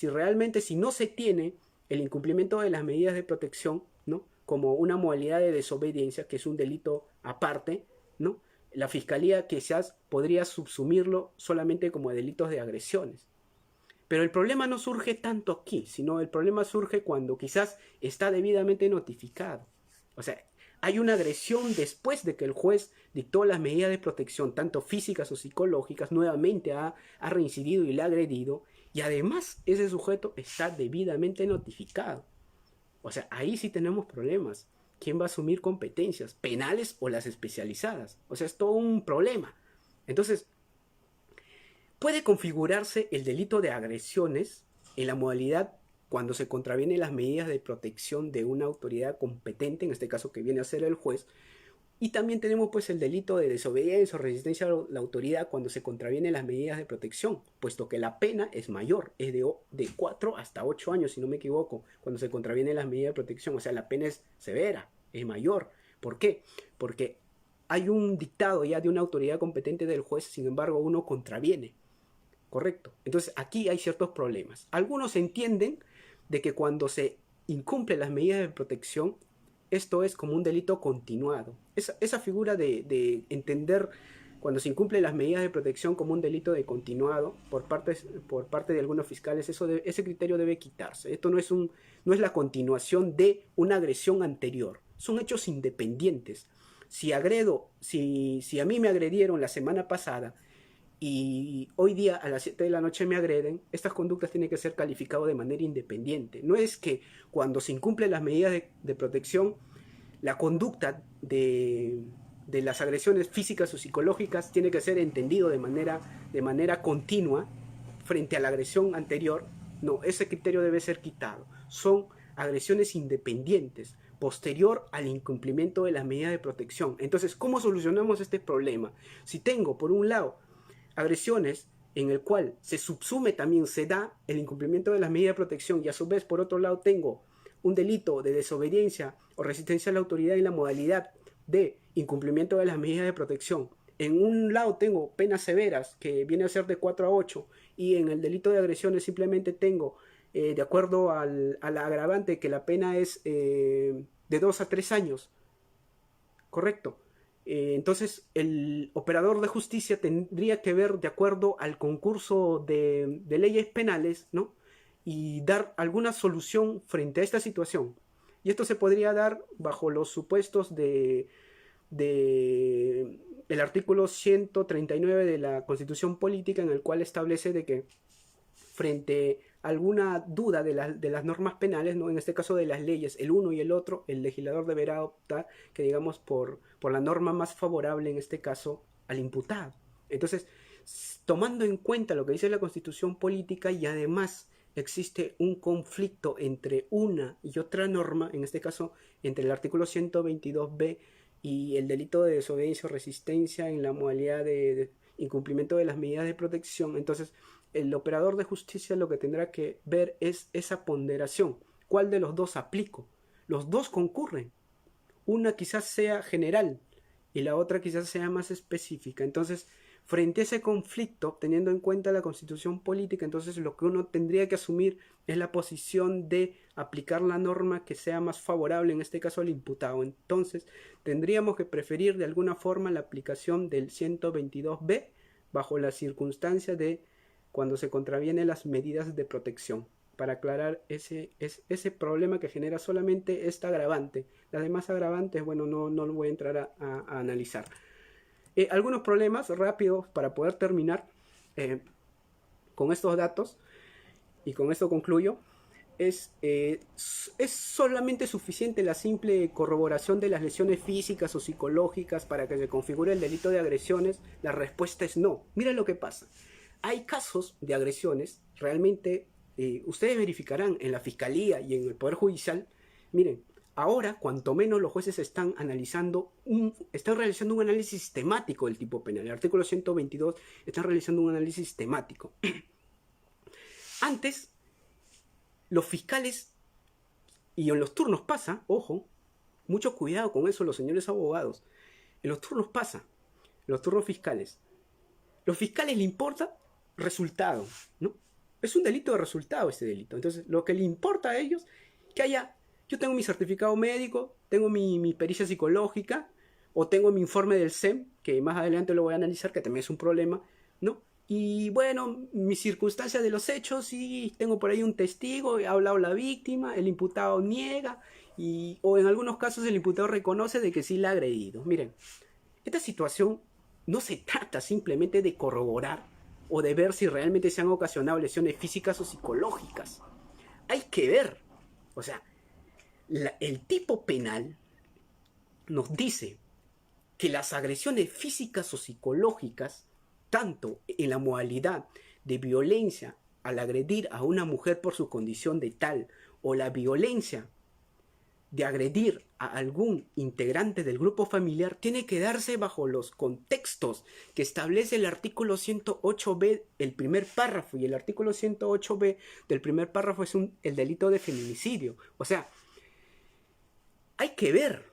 realmente, si no se tiene el incumplimiento de las medidas de protección, ¿no?, como una modalidad de desobediencia, que es un delito aparte, ¿no?, la fiscalía quizás podría subsumirlo solamente como delitos de agresiones. Pero el problema no surge tanto aquí, sino el problema surge cuando quizás está debidamente notificado. O sea, hay una agresión después de que el juez dictó las medidas de protección, tanto físicas o psicológicas, nuevamente ha reincidido y le ha agredido, y además ese sujeto está debidamente notificado. O sea, ahí sí tenemos problemas. ¿Quién va a asumir competencias? ¿Penales o las especializadas? O sea, es todo un problema. Entonces, puede configurarse el delito de agresiones en la modalidad cuando se contravienen las medidas de protección de una autoridad competente, en este caso que viene a ser el juez. Y también tenemos pues el delito de desobediencia o resistencia a la autoridad cuando se contravienen las medidas de protección, puesto que la pena es mayor, es de 4 hasta 8 años, si no me equivoco, cuando se contravienen las medidas de protección. O sea, la pena es severa, es mayor. ¿Por qué? Porque hay un dictado ya de una autoridad competente del juez, sin embargo uno contraviene. ¿Correcto? Entonces aquí hay ciertos problemas. Algunos entienden de que cuando se incumplen las medidas de protección, esto es como un delito continuado. Esa figura de entender cuando se incumplen las medidas de protección como un delito de continuado por parte de algunos fiscales, ese criterio debe quitarse. Esto no es la continuación de una agresión anterior. Son hechos independientes. Si a mí me agredieron la semana pasada y hoy día a las 7 de la noche me agreden, estas conductas tienen que ser calificadas de manera independiente. No es que cuando se incumplen las medidas de protección, la conducta de las agresiones físicas o psicológicas tiene que ser entendido de manera continua frente a la agresión anterior. No, ese criterio debe ser quitado. Son agresiones independientes, posterior al incumplimiento de las medidas de protección. Entonces, ¿cómo solucionamos este problema? Si tengo, por un lado, agresiones en el cual se subsume también, se da el incumplimiento de las medidas de protección y a su vez, por otro lado, tengo un delito de desobediencia o resistencia a la autoridad en la modalidad de incumplimiento de las medidas de protección. En un lado tengo penas severas, que viene a ser de 4 a 8, y en el delito de agresiones simplemente tengo, de acuerdo a la agravante, que la pena es de 2 a 3 años. Correcto. Entonces, el operador de justicia tendría que ver de acuerdo al concurso de leyes penales, ¿no? Y dar alguna solución frente a esta situación. Y esto se podría dar bajo los supuestos del artículo 139 de la Constitución Política, en el cual establece de que frente a alguna duda de las normas penales, ¿no? En este caso de las leyes, el uno y el otro, el legislador deberá optar, que digamos, por la norma más favorable, en este caso, al imputado. Entonces, tomando en cuenta lo que dice la Constitución Política, y además existe un conflicto entre una y otra norma, en este caso entre el artículo 122b y el delito de desobediencia o resistencia en la modalidad de incumplimiento de las medidas de protección. Entonces el operador de justicia lo que tendrá que ver es esa ponderación. ¿Cuál de los dos aplico? Los dos concurren. Una quizás sea general y la otra quizás sea más específica. Entonces, frente a ese conflicto, teniendo en cuenta la Constitución Política, entonces lo que uno tendría que asumir es la posición de aplicar la norma que sea más favorable, en este caso al imputado. Entonces, tendríamos que preferir de alguna forma la aplicación del 122b bajo la circunstancia de cuando se contravienen las medidas de protección, para aclarar ese problema que genera solamente esta agravante. Las demás agravantes, bueno, no lo voy a entrar a analizar. Algunos problemas rápidos para poder terminar con estos datos, y con esto concluyo. Es solamente suficiente la simple corroboración de las lesiones físicas o psicológicas para que se configure el delito de agresiones. La respuesta es no. Mira lo que pasa. Hay casos de agresiones, realmente ustedes verificarán en la Fiscalía y en el Poder Judicial. Miren, ahora cuanto menos los jueces están realizando un análisis sistemático del tipo penal. El artículo 122 están realizando un análisis sistemático. Antes, los fiscales, y en los turnos pasa, ojo, mucho cuidado con eso los señores abogados, en los turnos pasa, en los turnos fiscales, los fiscales le importa resultado, ¿no? Es un delito de resultado este delito. Entonces, lo que le importa a ellos, que haya, yo tengo mi certificado médico, tengo mi pericia psicológica, o tengo mi informe del SEM, que más adelante lo voy a analizar, que también es un problema, ¿no? Y bueno, mis circunstancias de los hechos, sí, tengo por ahí un testigo, ha hablado la víctima, el imputado niega, o en algunos casos el imputado reconoce de que sí la ha agredido. Miren, esta situación no se trata simplemente de corroborar o de ver si realmente se han ocasionado lesiones físicas o psicológicas. Hay que ver, o sea, el tipo penal nos dice que las agresiones físicas o psicológicas, tanto en la modalidad de violencia al agredir a una mujer por su condición de tal, o la violencia de agredir a algún integrante del grupo familiar, tiene que darse bajo los contextos que establece el artículo 108b, el primer párrafo, y el artículo 108b del primer párrafo es el delito de feminicidio. O sea, hay que ver,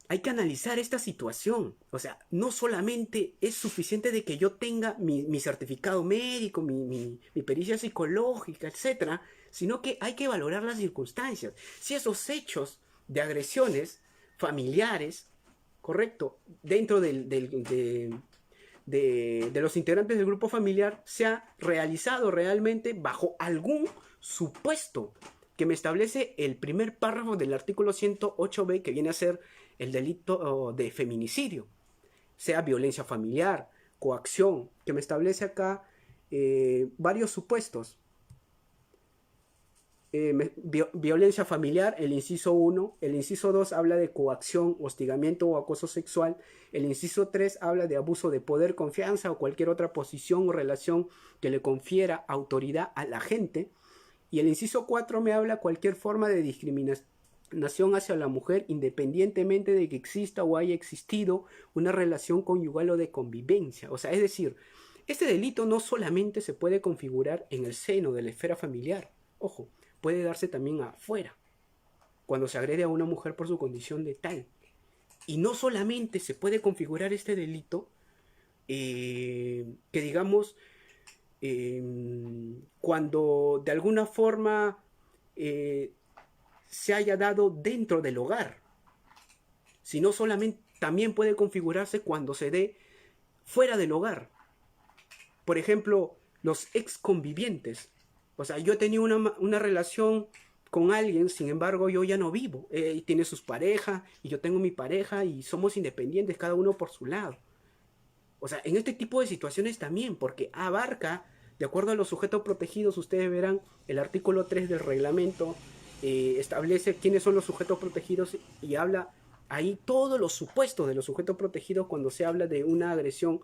hay que analizar esta situación. O sea, no solamente es suficiente de que yo tenga mi certificado médico, mi pericia psicológica, etcétera, sino que hay que valorar las circunstancias. Si esos hechos de agresiones familiares, correcto, dentro de los integrantes del grupo familiar, se ha realizado realmente bajo algún supuesto que me establece el primer párrafo del artículo 108b, que viene a ser el delito de feminicidio, sea violencia familiar, coacción, que me establece acá varios supuestos. Violencia familiar, el inciso 1, el inciso 2 habla de coacción, hostigamiento o acoso sexual, el inciso 3 habla de abuso de poder, confianza o cualquier otra posición o relación que le confiera autoridad a la gente, y el inciso 4 me habla cualquier forma de discriminación hacia la mujer, independientemente de que exista o haya existido una relación conyugal o de convivencia. O sea, es decir, este delito no solamente se puede configurar en el seno de la esfera familiar, ojo, puede darse también afuera, cuando se agrede a una mujer por su condición de tal. Y no solamente se puede configurar este delito, que digamos, cuando de alguna forma se haya dado dentro del hogar, sino solamente también puede configurarse cuando se dé fuera del hogar. Por ejemplo, los ex convivientes. O sea, yo he tenido una relación con alguien, sin embargo yo ya no vivo. Él tiene sus parejas y yo tengo mi pareja y somos independientes, cada uno por su lado. O sea, en este tipo de situaciones también, porque abarca, de acuerdo a los sujetos protegidos, ustedes verán el artículo 3 del reglamento, establece quiénes son los sujetos protegidos y habla ahí todos los supuestos de los sujetos protegidos cuando se habla de una agresión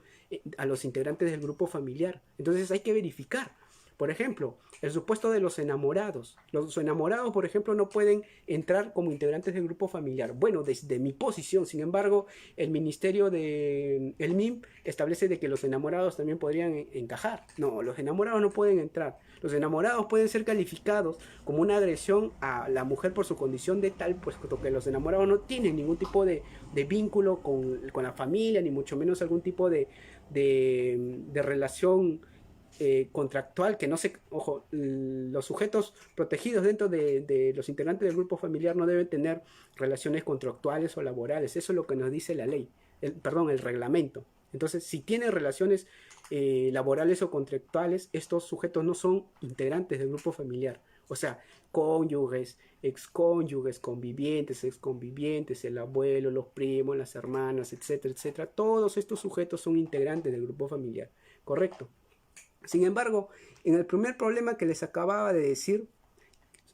a los integrantes del grupo familiar. Entonces hay que verificar. Por ejemplo, el supuesto de los enamorados. Los enamorados, por ejemplo, no pueden entrar como integrantes del grupo familiar. Bueno, desde mi posición, sin embargo, el ministerio de el MIM establece de que los enamorados también podrían encajar. No, los enamorados no pueden entrar. Los enamorados pueden ser calificados como una agresión a la mujer por su condición de tal, pues que los enamorados no tienen ningún tipo de vínculo con la familia, ni mucho menos algún tipo de relación contractual, que no se, ojo, los sujetos protegidos dentro de los integrantes del grupo familiar no deben tener relaciones contractuales o laborales. Eso es lo que nos dice la ley, el reglamento. Entonces, si tienen relaciones laborales o contractuales, estos sujetos no son integrantes del grupo familiar. O sea, cónyuges, excónyuges, convivientes, exconvivientes, el abuelo, los primos, las hermanas, etcétera, etcétera. Todos estos sujetos son integrantes del grupo familiar. ¿Correcto? Sin embargo, en el primer problema que les acababa de decir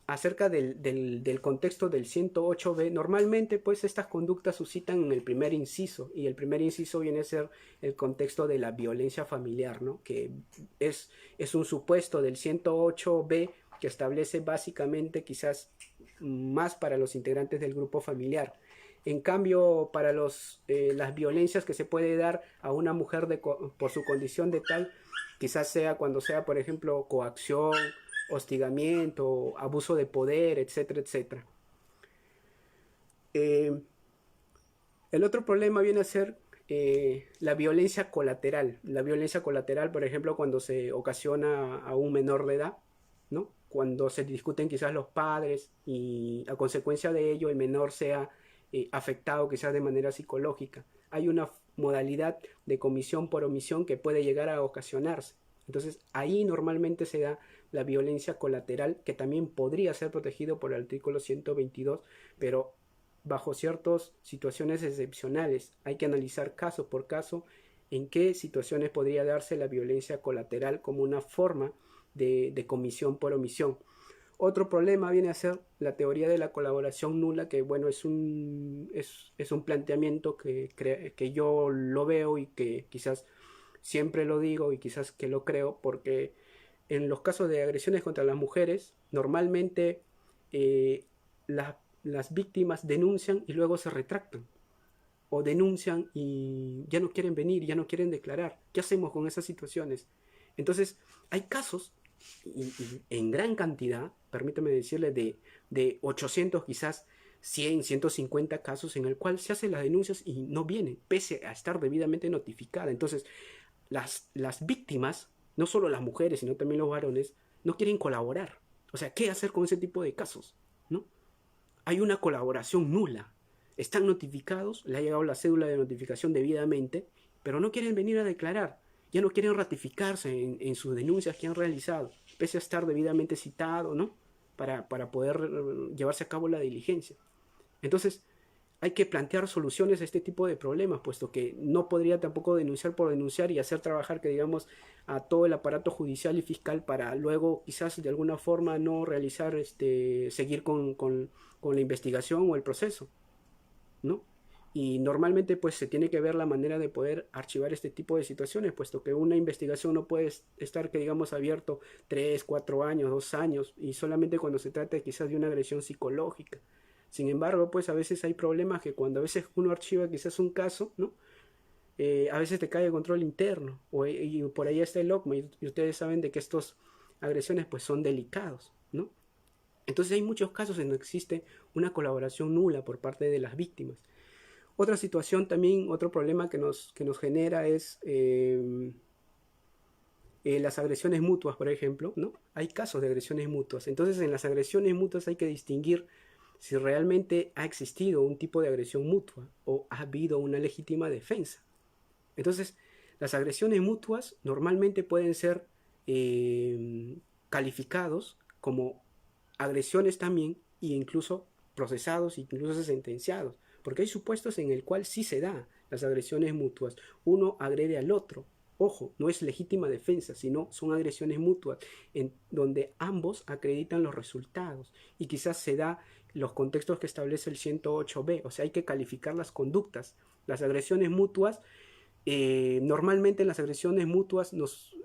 acerca del contexto del 108b, normalmente pues estas conductas suscitan en el primer inciso, y el primer inciso viene a ser el contexto de la violencia familiar, ¿no? Que es un supuesto del 108b que establece básicamente quizás más para los integrantes del grupo familiar. En cambio, para las violencias que se puede dar a una mujer por su condición de tal, quizás sea cuando sea, por ejemplo, coacción, hostigamiento, abuso de poder, etcétera, etcétera. El otro problema viene a ser la violencia colateral. La violencia colateral, por ejemplo, cuando se ocasiona a un menor de edad, ¿no? Cuando se discuten quizás los padres y a consecuencia de ello el menor sea afectado quizás de manera psicológica. Hay una modalidad de comisión por omisión que puede llegar a ocasionarse. Entonces ahí normalmente se da la violencia colateral, que también podría ser protegido por el artículo 122, pero bajo ciertas situaciones excepcionales. Hay que analizar caso por caso en qué situaciones podría darse la violencia colateral como una forma de comisión por omisión. Otro problema viene a ser la teoría de la colaboración nula, que bueno, es un planteamiento que yo lo veo y que quizás siempre lo digo y quizás que lo creo, porque en los casos de agresiones contra las mujeres, normalmente las víctimas denuncian y luego se retractan. O denuncian y ya no quieren venir, ya no quieren declarar. ¿Qué hacemos con esas situaciones? Entonces, hay casos, y en gran cantidad, permítame decirle, de 800 quizás 100, 150 casos en el cual se hacen las denuncias y no vienen, pese a estar debidamente notificada. Entonces, las víctimas, no solo las mujeres, sino también los varones, no quieren colaborar. O sea, ¿qué hacer con ese tipo de casos? ¿No? Hay una colaboración nula. Están notificados, le ha llegado la cédula de notificación debidamente, pero no quieren venir a declarar. Ya no quieren ratificarse en sus denuncias que han realizado, pese a estar debidamente citado, ¿no? Para poder llevarse a cabo la diligencia. Entonces, hay que plantear soluciones a este tipo de problemas, puesto que no podría tampoco denunciar por denunciar y hacer trabajar, que digamos, a todo el aparato judicial y fiscal para luego quizás de alguna forma no realizar, seguir con la investigación o el proceso, ¿no? Y normalmente pues se tiene que ver la manera de poder archivar este tipo de situaciones, puesto que una investigación no puede estar, que digamos, abierto 3, 4 años, 2 años, y solamente cuando se trata quizás de una agresión psicológica. Sin embargo, pues a veces hay problemas que cuando a veces uno archiva quizás un caso, ¿no? A veces te cae el control interno, y por ahí está el LOCMA, y ustedes saben de que estas agresiones pues son delicados, ¿no? Entonces hay muchos casos en donde existe una colaboración nula por parte de las víctimas. Otra situación también, otro problema que nos genera es las agresiones mutuas, por ejemplo, ¿no? Hay casos de agresiones mutuas. Entonces en las agresiones mutuas hay que distinguir si realmente ha existido un tipo de agresión mutua o ha habido una legítima defensa. Entonces, las agresiones mutuas normalmente pueden ser calificados como agresiones también e incluso procesados, incluso sentenciados, porque hay supuestos en el cual sí se da las agresiones mutuas. Uno agrede al otro. Ojo, no es legítima defensa, sino son agresiones mutuas en donde ambos acreditan los resultados y quizás se da los contextos que establece el 108B, o sea, hay que calificar las conductas. Las agresiones mutuas, normalmente en las agresiones mutuas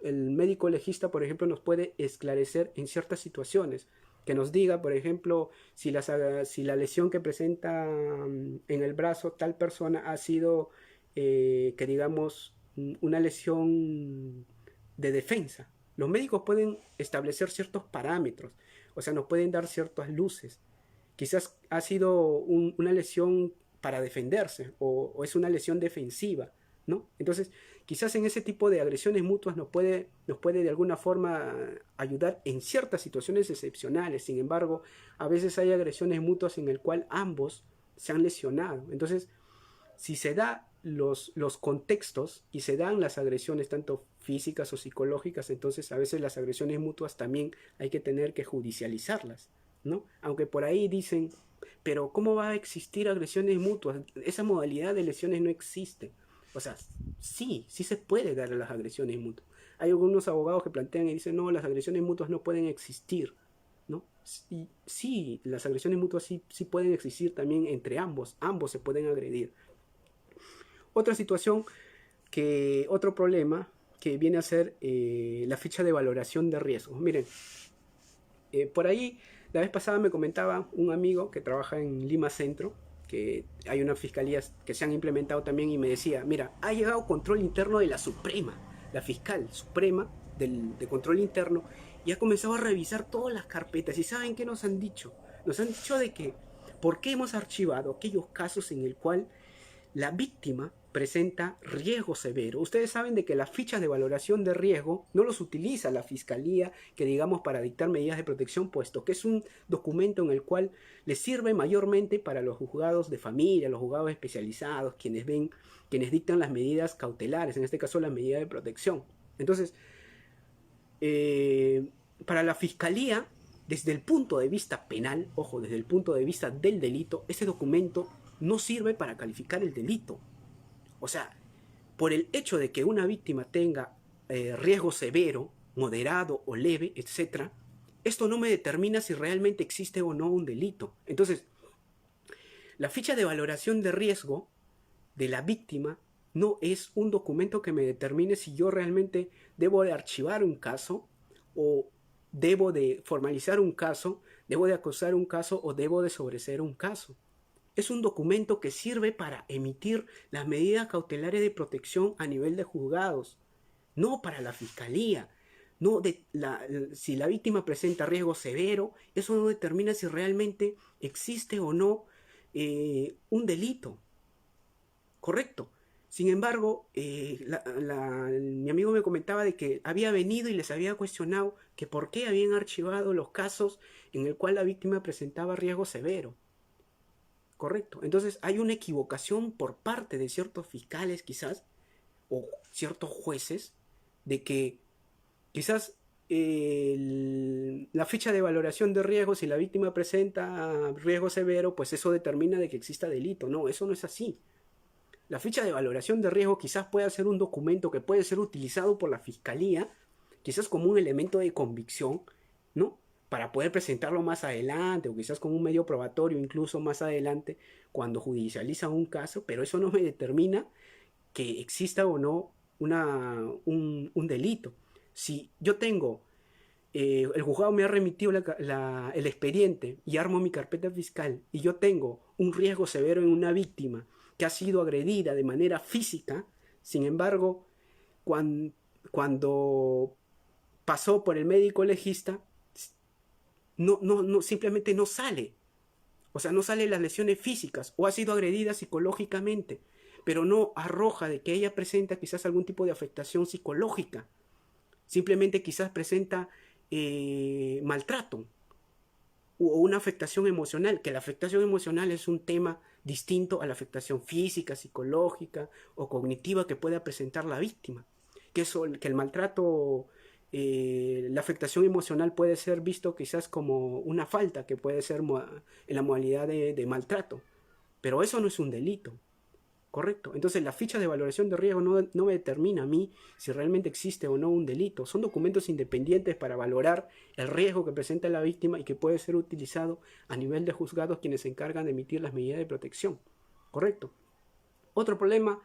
el médico legista, por ejemplo, nos puede esclarecer en ciertas situaciones, que nos diga, por ejemplo, si la lesión que presenta en el brazo tal persona ha sido, que digamos, una lesión de defensa. Los médicos pueden establecer ciertos parámetros, o sea, nos pueden dar ciertas luces. Quizás ha sido una lesión para defenderse o es una lesión defensiva, ¿no? Entonces, quizás en ese tipo de agresiones mutuas nos puede de alguna forma ayudar en ciertas situaciones excepcionales. Sin embargo, a veces hay agresiones mutuas en el cual ambos se han lesionado. Entonces, si se da los contextos y se dan las agresiones tanto físicas o psicológicas, entonces a veces las agresiones mutuas también hay que tener que judicializarlas, ¿no? Aunque por ahí dicen, pero ¿cómo va a existir agresiones mutuas? Esa modalidad de lesiones no existe. O sea, sí se puede dar las agresiones mutuas. Hay algunos abogados que plantean y dicen, no, las agresiones mutuas no pueden existir, ¿no? Y sí, las agresiones mutuas sí pueden existir también entre ambos se pueden agredir. Otra situación, otro problema que viene a ser la ficha de valoración de riesgos. Miren, por ahí la vez pasada me comentaba un amigo que trabaja en Lima Centro, que hay unas fiscalías que se han implementado también, y me decía, mira, ha llegado control interno de la Suprema, la fiscal suprema de control interno, y ha comenzado a revisar todas las carpetas. ¿Y saben qué nos han dicho? Nos han dicho de que, ¿por qué hemos archivado aquellos casos en el cual la víctima presenta riesgo severo? Ustedes saben de que las fichas de valoración de riesgo no los utiliza la fiscalía, que digamos, para dictar medidas de protección, puesto que es un documento en el cual les sirve mayormente para los juzgados de familia, los juzgados especializados, quienes dictan las medidas cautelares, en este caso las medidas de protección. Entonces, para la fiscalía, desde el punto de vista penal, ojo, desde el punto de vista del delito, ese documento no sirve para calificar el delito. O sea, por el hecho de que una víctima tenga riesgo severo, moderado o leve, etc., esto no me determina si realmente existe o no un delito. Entonces, la ficha de valoración de riesgo de la víctima no es un documento que me determine si yo realmente debo de archivar un caso o debo de formalizar un caso, debo de acusar un caso o debo de sobreseer un caso. Es un documento que sirve para emitir las medidas cautelares de protección a nivel de juzgados, no para la fiscalía. No si la víctima presenta riesgo severo, eso no determina si realmente existe o no un delito. Correcto. Sin embargo, mi amigo me comentaba de que había venido y les había cuestionado que por qué habían archivado los casos en el cual la víctima presentaba riesgo severo. Correcto. Entonces hay una equivocación por parte de ciertos fiscales quizás, o ciertos jueces, de que quizás la ficha de valoración de riesgo, si la víctima presenta riesgo severo, pues eso determina de que exista delito. No, eso no es así. La ficha de valoración de riesgo quizás pueda ser un documento que puede ser utilizado por la fiscalía, quizás como un elemento de convicción, ¿no? Para poder presentarlo más adelante, o quizás como un medio probatorio incluso más adelante, cuando judicializan un caso, pero eso no me determina que exista o no un delito. Si yo tengo, el juzgado me ha remitido el expediente y armo mi carpeta fiscal y yo tengo un riesgo severo en una víctima que ha sido agredida de manera física, sin embargo, cuando pasó por el médico legista, simplemente no sale. O sea, no salen las lesiones físicas o ha sido agredida psicológicamente, pero no arroja de que ella presenta quizás algún tipo de afectación psicológica. Simplemente quizás presenta maltrato o una afectación emocional, que la afectación emocional es un tema distinto a la afectación física, psicológica o cognitiva que pueda presentar la víctima. Que el maltrato, la afectación emocional puede ser visto quizás como una falta, que puede ser en la modalidad de maltrato, pero eso no es un delito. Correcto. Entonces la ficha de valoración de riesgo no me determina a mí si realmente existe o no un delito. Son documentos independientes para valorar el riesgo que presenta la víctima y que puede ser utilizado a nivel de juzgados quienes se encargan de emitir las medidas de protección. Correcto. Otro problema,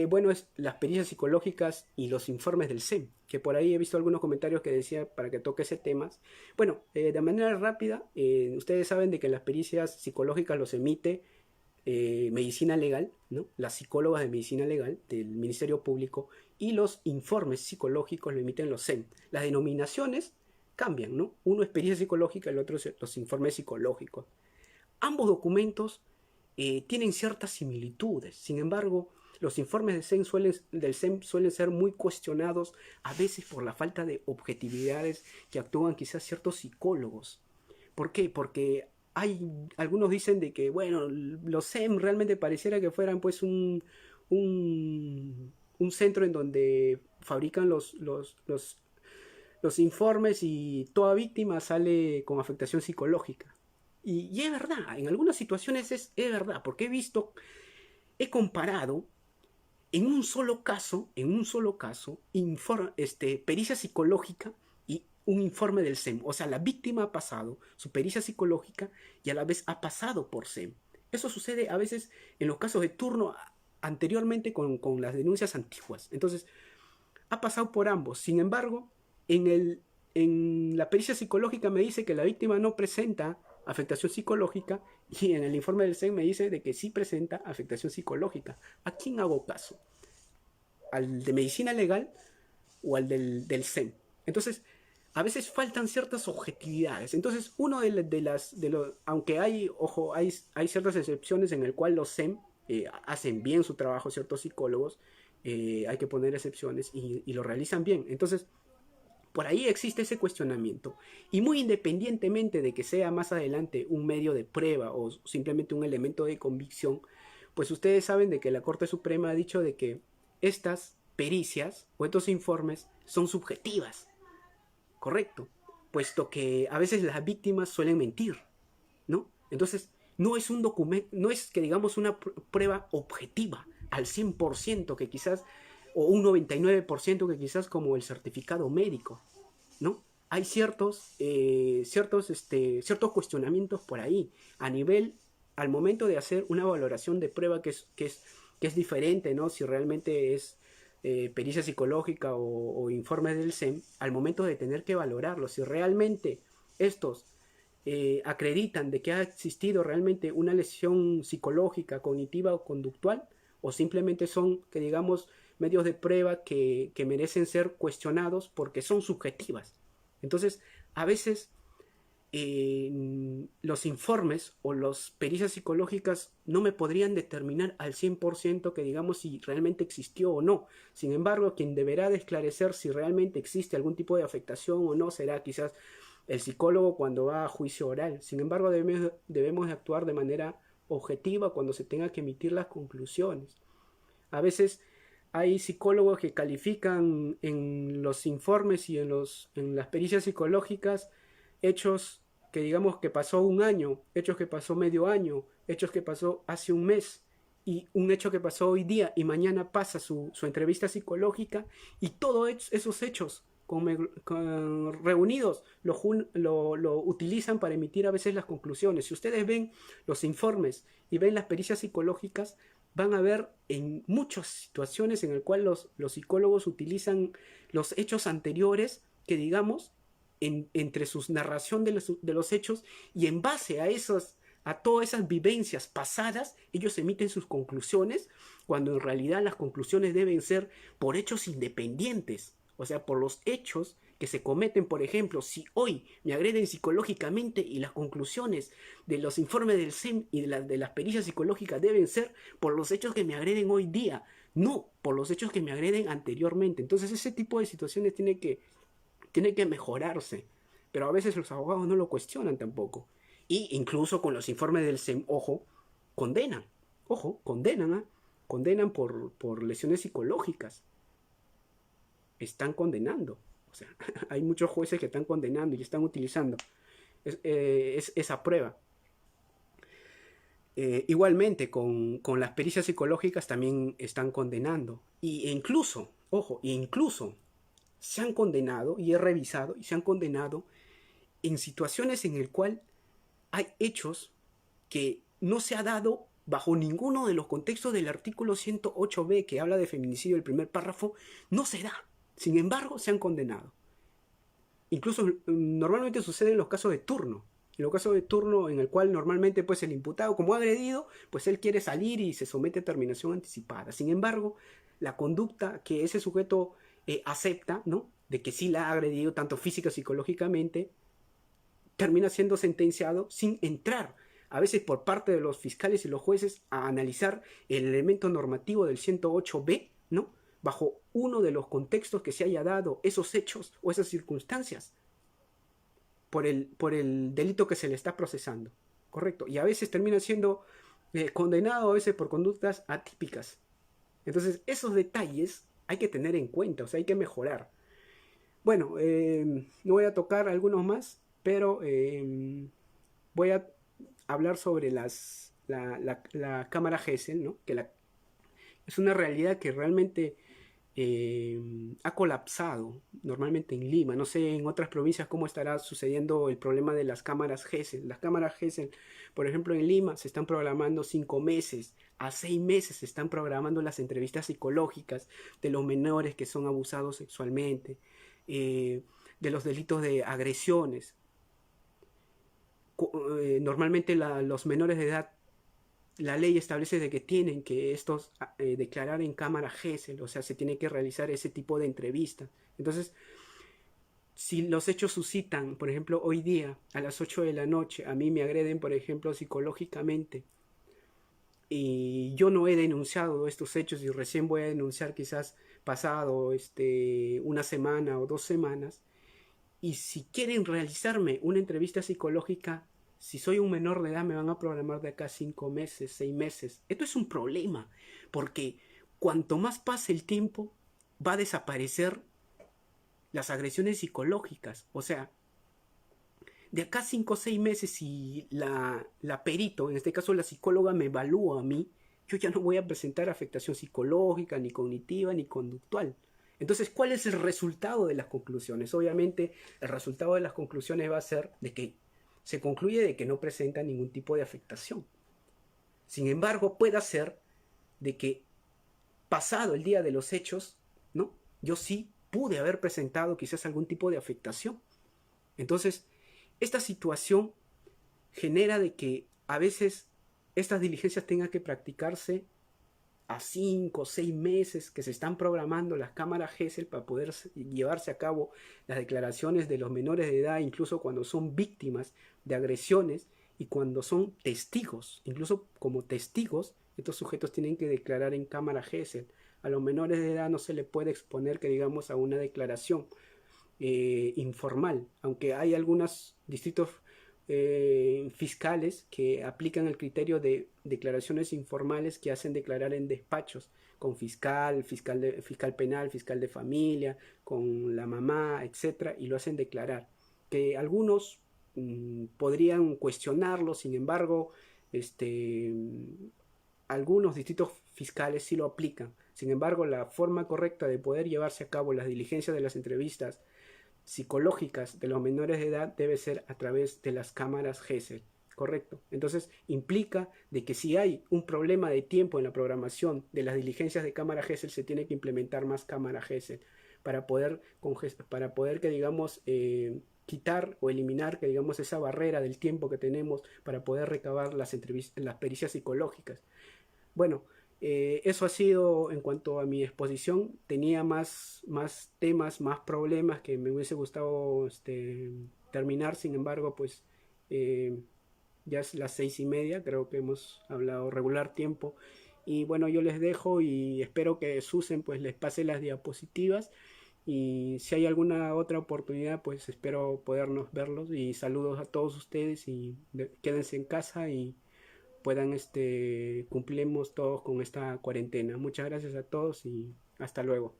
bueno, es las pericias psicológicas y los informes del SEM, que por ahí he visto algunos comentarios que decía para que toque ese tema. Bueno, de manera rápida, ustedes saben de que las pericias psicológicas los emite medicina legal, ¿no? Las psicólogas de medicina legal del Ministerio Público, y los informes psicológicos lo emiten los SEM. Las denominaciones cambian, ¿no? Uno es pericia psicológica, el otro es los informes psicológicos. Ambos documentos tienen ciertas similitudes, sin embargo, los informes del SEM suelen ser muy cuestionados a veces por la falta de objetividades que actúan quizás ciertos psicólogos. ¿Por qué? Porque algunos dicen de que, bueno, los SEM realmente pareciera que fueran pues un centro en donde fabrican los informes y toda víctima sale con afectación psicológica. Y es verdad, en algunas situaciones es verdad, porque he comparado en un solo caso, pericia psicológica y un informe del SEM. O sea, la víctima ha pasado su pericia psicológica y a la vez ha pasado por SEM. Eso sucede a veces en los casos de turno anteriormente con las denuncias antiguas. Entonces, ha pasado por ambos. Sin embargo, en la pericia psicológica me dice que la víctima no presenta afectación psicológica y en el informe del SEM me dice de que sí presenta afectación psicológica. ¿A quién hago caso? ¿Al de medicina legal o al del SEM? Entonces, a veces faltan ciertas objetividades. Entonces, aunque hay ciertas excepciones en el cual los SEM hacen bien su trabajo, ciertos psicólogos, hay que poner excepciones y lo realizan bien. Entonces, por ahí existe ese cuestionamiento. Y muy independientemente de que sea más adelante un medio de prueba o simplemente un elemento de convicción, pues ustedes saben de que la Corte Suprema ha dicho de que estas pericias o estos informes son subjetivas. Correcto. Puesto que a veces las víctimas suelen mentir, ¿no? Entonces, no es un documento, no es que digamos una prueba objetiva al 100% que quizás, o un 99% que quizás como el certificado médico, ¿no? Hay ciertos cuestionamientos por ahí, al momento de hacer una valoración de prueba que es diferente, ¿no? Si realmente es pericia psicológica o informes del SEM, al momento de tener que valorarlos, si realmente estos acreditan de que ha existido realmente una lesión psicológica, cognitiva o conductual, o simplemente son, que digamos, medios de prueba que merecen ser cuestionados porque son subjetivas. Entonces, a veces los informes o las pericias psicológicas no me podrían determinar al 100% que digamos si realmente existió o no. Sin embargo, quien deberá de esclarecer si realmente existe algún tipo de afectación o no será quizás el psicólogo cuando va a juicio oral. Sin embargo, debemos de actuar de manera objetiva cuando se tenga que emitir las conclusiones. A veces hay psicólogos que califican en los informes y en las pericias psicológicas hechos que digamos que pasó un año, hechos que pasó medio año, hechos que pasó hace un mes y un hecho que pasó hoy día y mañana pasa su entrevista psicológica y todos esos hechos reunidos lo utilizan para emitir a veces las conclusiones. Si ustedes ven los informes y ven las pericias psicológicas, van a ver en muchas situaciones en las cuales los psicólogos utilizan los hechos anteriores que digamos entre su narración de los hechos y en base a todas esas vivencias pasadas, ellos emiten sus conclusiones, cuando en realidad las conclusiones deben ser por hechos independientes, o sea, por los hechos que se cometen. Por ejemplo, si hoy me agreden psicológicamente y las conclusiones de los informes del SEM y de las pericias psicológicas deben ser por los hechos que me agreden hoy día, no por los hechos que me agreden anteriormente. Entonces ese tipo de situaciones tiene que mejorarse, pero a veces los abogados no lo cuestionan tampoco. Y incluso con los informes del SEM, condenan, condenan por lesiones psicológicas. Están condenando. O sea, hay muchos jueces que están condenando y están utilizando esa prueba. Igualmente, con las pericias psicológicas también están condenando. E incluso se han condenado, y he revisado, y se han condenado en situaciones en el cual hay hechos que no se ha dado bajo ninguno de los contextos del artículo 108b que habla de feminicidio, el primer párrafo, no se da. Sin embargo, se han condenado. Incluso normalmente sucede en los casos de turno. En los casos de turno en el cual normalmente pues el imputado, como ha agredido, pues él quiere salir y se somete a terminación anticipada. Sin embargo, la conducta que ese sujeto acepta, ¿no?, de que sí la ha agredido tanto física o psicológicamente, termina siendo sentenciado sin entrar, a veces por parte de los fiscales y los jueces, a analizar el elemento normativo del 108b, ¿no?, bajo uno de los contextos que se haya dado esos hechos o esas circunstancias por el delito que se le está procesando, ¿correcto? Y a veces termina siendo condenado, a veces por conductas atípicas. Entonces esos detalles hay que tener en cuenta, o sea, hay que mejorar. Bueno, no voy a tocar algunos más, pero voy a hablar sobre la cámara Gesell, ¿no?, que es una realidad que realmente ha colapsado normalmente en Lima. No sé en otras provincias cómo estará sucediendo el problema de las cámaras Gesell. Las cámaras Gesell, por ejemplo, en Lima se están programando 5 meses, a 6 meses se están programando las entrevistas psicológicas de los menores que son abusados sexualmente, de los delitos de agresiones. Normalmente los menores de edad, la ley establece de que tienen que estos declarar en cámara Gesell, o sea, se tiene que realizar ese tipo de entrevista. Entonces, si los hechos suscitan, por ejemplo, hoy día a las 8 de la noche, a mí me agreden, por ejemplo, psicológicamente, y yo no he denunciado estos hechos y recién voy a denunciar quizás pasado una semana o 2 semanas, y si quieren realizarme una entrevista psicológica, si soy un menor de edad, me van a programar de acá 5 meses, 6 meses. Esto es un problema, porque cuanto más pase el tiempo, va a desaparecer las agresiones psicológicas. O sea, de acá 5 o 6 meses, si la perito, en este caso la psicóloga, me evalúa a mí, yo ya no voy a presentar afectación psicológica, ni cognitiva, ni conductual. Entonces, ¿cuál es el resultado de las conclusiones? Obviamente, el resultado de las conclusiones va a ser de que se concluye de que no presenta ningún tipo de afectación. Sin embargo, puede ser de que pasado el día de los hechos, yo sí pude haber presentado quizás algún tipo de afectación. Entonces, esta situación genera de que a veces estas diligencias tengan que practicarse a 5 o 6 meses que se están programando las cámaras GESEL para poder llevarse a cabo las declaraciones de los menores de edad, incluso cuando son víctimas de agresiones y cuando son testigos, incluso como testigos, estos sujetos tienen que declarar en cámara GESEL. A los menores de edad no se le puede exponer que digamos a una declaración informal, aunque hay algunos distritos fiscales que aplican el criterio de declaraciones informales que hacen declarar en despachos con fiscal penal, fiscal de familia, con la mamá, etcétera, y lo hacen declarar. Que algunos podrían cuestionarlo, sin embargo, algunos distritos fiscales sí lo aplican. Sin embargo, la forma correcta de poder llevarse a cabo las diligencias de las entrevistas psicológicas de los menores de edad debe ser a través de las cámaras GESEL, ¿correcto? Entonces implica de que si hay un problema de tiempo en la programación de las diligencias de cámara GESEL, se tiene que implementar más cámara GESEL para poder que digamos quitar o eliminar que digamos esa barrera del tiempo que tenemos para poder recabar las pericias psicológicas. Bueno, eso ha sido en cuanto a mi exposición. Tenía más temas, más problemas que me hubiese gustado terminar. Sin embargo, pues eh, ya es las 6:30. Creo que hemos hablado regular tiempo. Y bueno, yo les dejo y espero que Susan pues les pase las diapositivas. Y si hay alguna otra oportunidad, pues espero podernos verlos. Y saludos a todos ustedes y quédense en casa y puedan cumpliremos todos con esta cuarentena. Muchas gracias a todos y hasta luego.